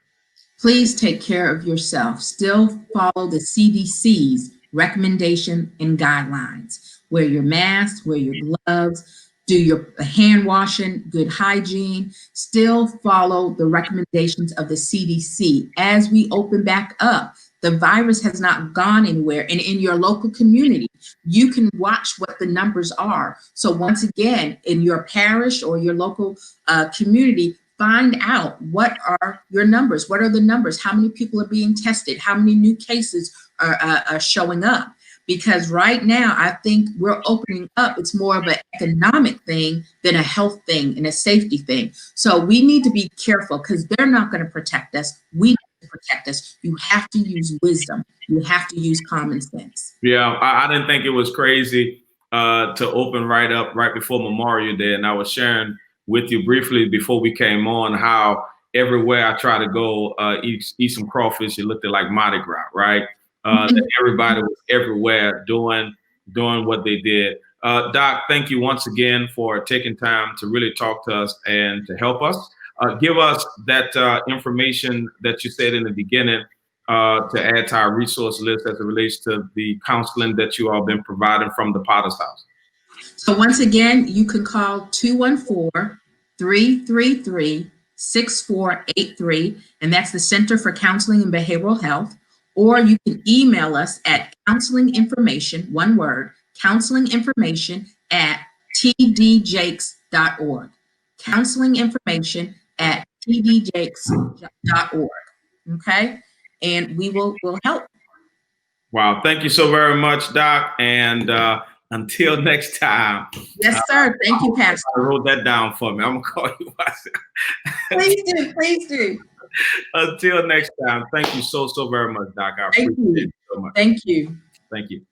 Please take care of yourself. Still follow the CDC's recommendation and guidelines. Wear your mask, wear your gloves, do your hand washing, good hygiene. Still follow the recommendations of the CDC. As we open back up, the virus has not gone anywhere. And in your local community, you can watch what the numbers are. So once again, in your parish or your local community, find out what are your numbers. What are the numbers? How many people are being tested? How many new cases are showing up? Because right now, I think we're opening up. It's more of an economic thing than a health thing and a safety thing. So we need to be careful, because they're not going to protect us. We need to protect us. You have to use wisdom. You have to use common sense. Yeah, I didn't think it was crazy to open right up right before Memorial Day. And I was sharing with you briefly before we came on how everywhere I try to go eat some crawfish, it looked like Mardi Gras, right? That everybody was everywhere doing what they did. Doc, thank you once again for taking time to really talk to us and to help us. Give us that information that you said in the beginning to add to our resource list as it relates to the counseling that you all been providing from the Potter's House. So once again, you can call 214-333-6483, and that's the Center for Counseling and Behavioral Health. Or you can email us at counselinginformation, one word, counselinginformation@tdjakes.org. Counselinginformation@tdjakes.org. Okay? And we'll help. Wow. Thank you so very much, Doc. And until next time. Yes, sir. Thank you, Pastor. I wrote that down for me. I'm going to call you. Please do. Until next time, thank you so very much, Doc. I appreciate it so much. Thank you. Thank you.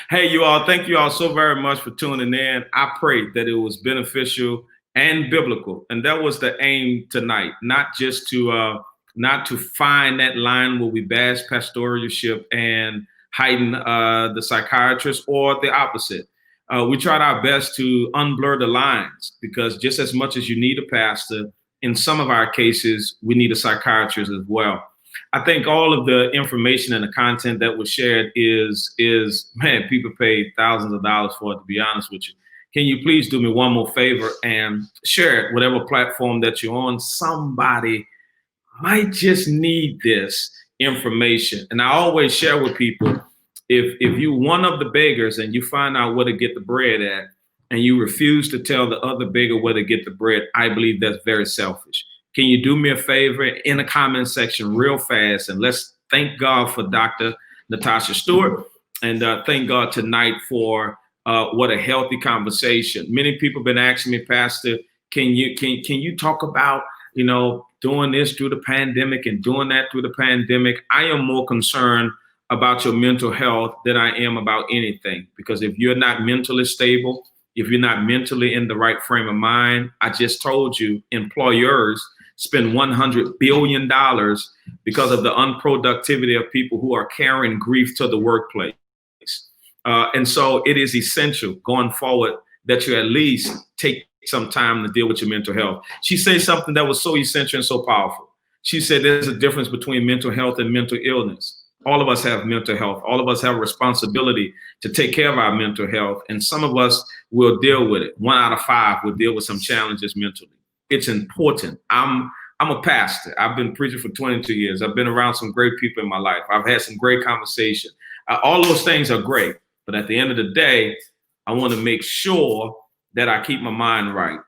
Hey, you all, thank you all so very much for tuning in. I pray that it was beneficial and biblical. And that was the aim tonight, not just to find that line where we bash pastoralship and heighten the psychiatrist, or the opposite. We tried our best to unblur the lines, because just as much as you need a pastor, in some of our cases, we need a psychiatrist as well. I think all of the information and the content that was shared is man, people paid thousands of dollars for it, to be honest with you. Can you please do me one more favor and share it, whatever platform that you're on? Somebody might just need this information. And I always share with people, if you one of the beggars and you find out where to get the bread at, and you refuse to tell the other beggar where to get the bread, I believe that's very selfish. Can you do me a favor in the comment section real fast, and let's thank God for Dr. Natasha Stewart, and thank God tonight for what a healthy conversation. Many people have been asking me, Pastor, can you talk about, doing this through the pandemic and doing that through the pandemic? I am more concerned about your mental health than I am about anything. Because if you're not mentally stable, if you're not mentally in the right frame of mind, I just told you, employers spend $100 billion because of the unproductivity of people who are carrying grief to the workplace. And so it is essential going forward that you at least take some time to deal with your mental health. She said something that was so essential and so powerful. She said there's a difference between mental health and mental illness. All of us have mental health. All of us have a responsibility to take care of our mental health. And some of us will deal with it. 1 out of 5 will deal with some challenges mentally. It's important. I'm a pastor. I've been preaching for 22 years. I've been around some great people in my life. I've had some great conversation. All those things are great. But at the end of the day, I want to make sure that I keep my mind right,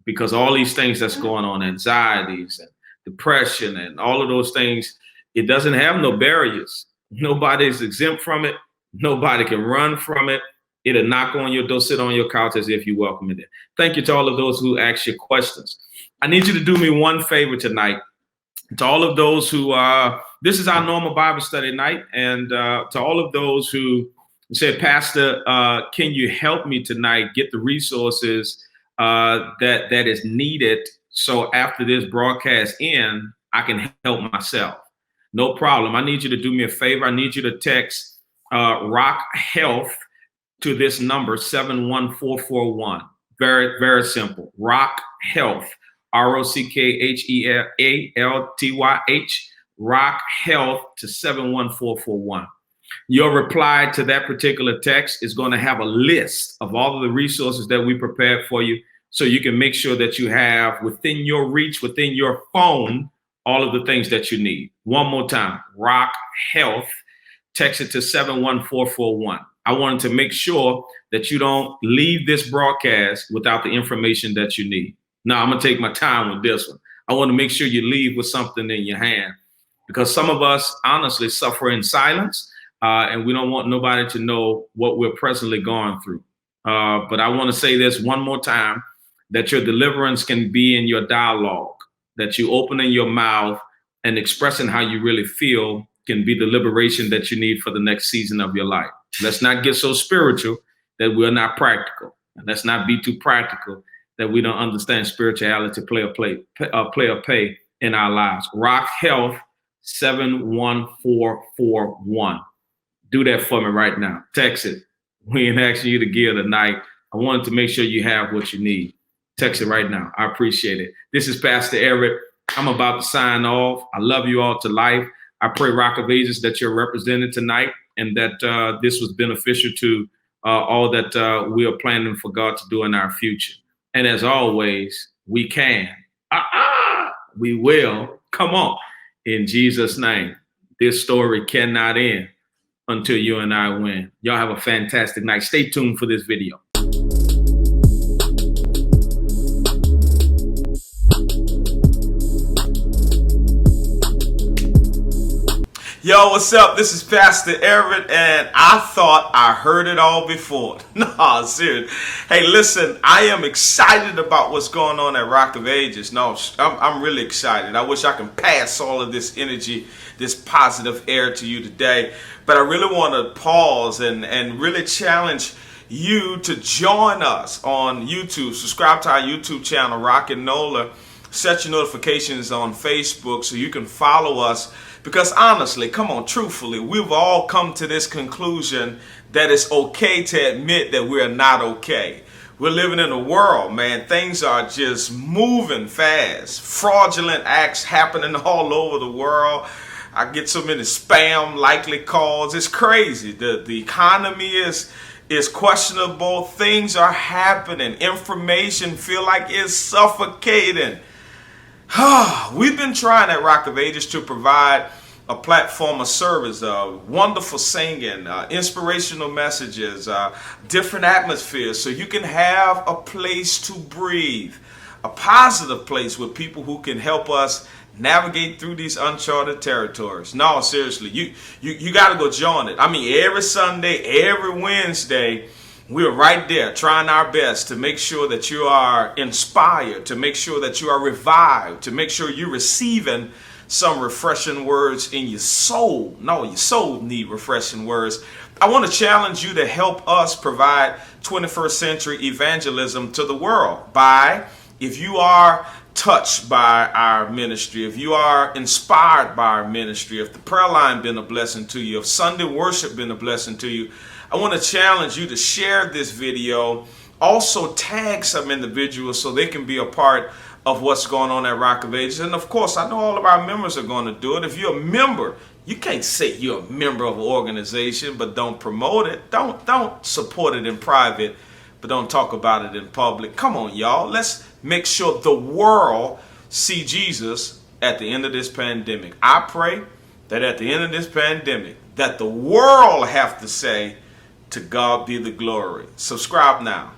because all these things that's going on, anxieties and depression and all of those things, it doesn't have no barriers. Nobody's exempt from it. Nobody can run from it. It'll knock on your door, sit on your couch as if you welcome it in. Thank you to all of those who asked your questions. I need you to do me one favor tonight. To all of those who, this is our normal Bible study night. And to all of those who said, Pastor, can you help me tonight get the resources that is needed so after this broadcast ends, I can help myself? No problem. I need you to do me a favor. I need you to text Rock Health to this number, 71441. Very, very simple. Rock Health, ROCKHEALTYH, Rock Health to 71441. Your reply to that particular text is going to have a list of all of the resources that we prepared for you, so you can make sure that you have within your reach, within your phone, all of the things that you need. One more time, Rock Health, text it to 71441. I wanted to make sure that you don't leave this broadcast without the information that you need. Now, I'm going to take my time with this one. I want to make sure you leave with something in your hand, because some of us honestly suffer in silence, and we don't want nobody to know what we're presently going through. But I want to say this one more time, that your deliverance can be in your dialogue, that you opening your mouth and expressing how you really feel can be the liberation that you need for the next season of your life. Let's not get so spiritual that we're not practical. And let's not be too practical that we don't understand spirituality play a pay in our lives. Rock Health, 71441. Do that for me right now. Text it. We ain't asking you to give tonight. I wanted to make sure you have what you need. Text it right now. I appreciate it. This is Pastor Eric. I'm about to sign off. I love you all to life. I pray, Rock of Ages, that you're represented tonight, and that this was beneficial to all that we are planning for God to do in our future. And as always, we can. We will. Come on. In Jesus' name. This story cannot end until you and I win. Y'all have a fantastic night. Stay tuned for this video. Yo, what's up? This is Pastor Eric, and I thought I heard it all before. No, serious. Hey, listen, I am excited about what's going on at Rock of Ages. No, I'm really excited. I wish I could pass all of this energy, this positive air to you today. But I really want to pause and really challenge you to join us on YouTube. Subscribe to our YouTube channel, Rock and Nola. Set your notifications on Facebook so you can follow us. Because honestly, come on, truthfully, we've all come to this conclusion that it's okay to admit that we're not okay. We're living in a world, man. Things are just moving fast. Fraudulent acts happening all over the world. I get so many spam likely calls. It's crazy. The economy is questionable. Things are happening. Information feel like it's suffocating. We've been trying at Rock of Ages to provide a platform of service, wonderful singing, inspirational messages, different atmospheres, so you can have a place to breathe, a positive place with people who can help us navigate through these uncharted territories. No, seriously, you got to go join it. I mean, every Sunday, every Wednesday, we're right there trying our best to make sure that you are inspired, to make sure that you are revived, to make sure you're receiving some refreshing words in your soul. No, your soul need refreshing words. I want to challenge you to help us provide 21st century evangelism to the world by, if you are touched by our ministry, if you are inspired by our ministry, if the prayer line been a blessing to you, if Sunday worship been a blessing to you, I want to challenge you to share this video. Also tag some individuals so they can be a part of what's going on at Rock of Ages. And of course, I know all of our members are going to do it. If you're a member, you can't say you're a member of an organization but don't promote it. Don't support it in private but don't talk about it in public. Come on, y'all. Let's make sure the world see Jesus at the end of this pandemic. I pray that at the end of this pandemic, that the world have to say, to God be the glory. Subscribe now.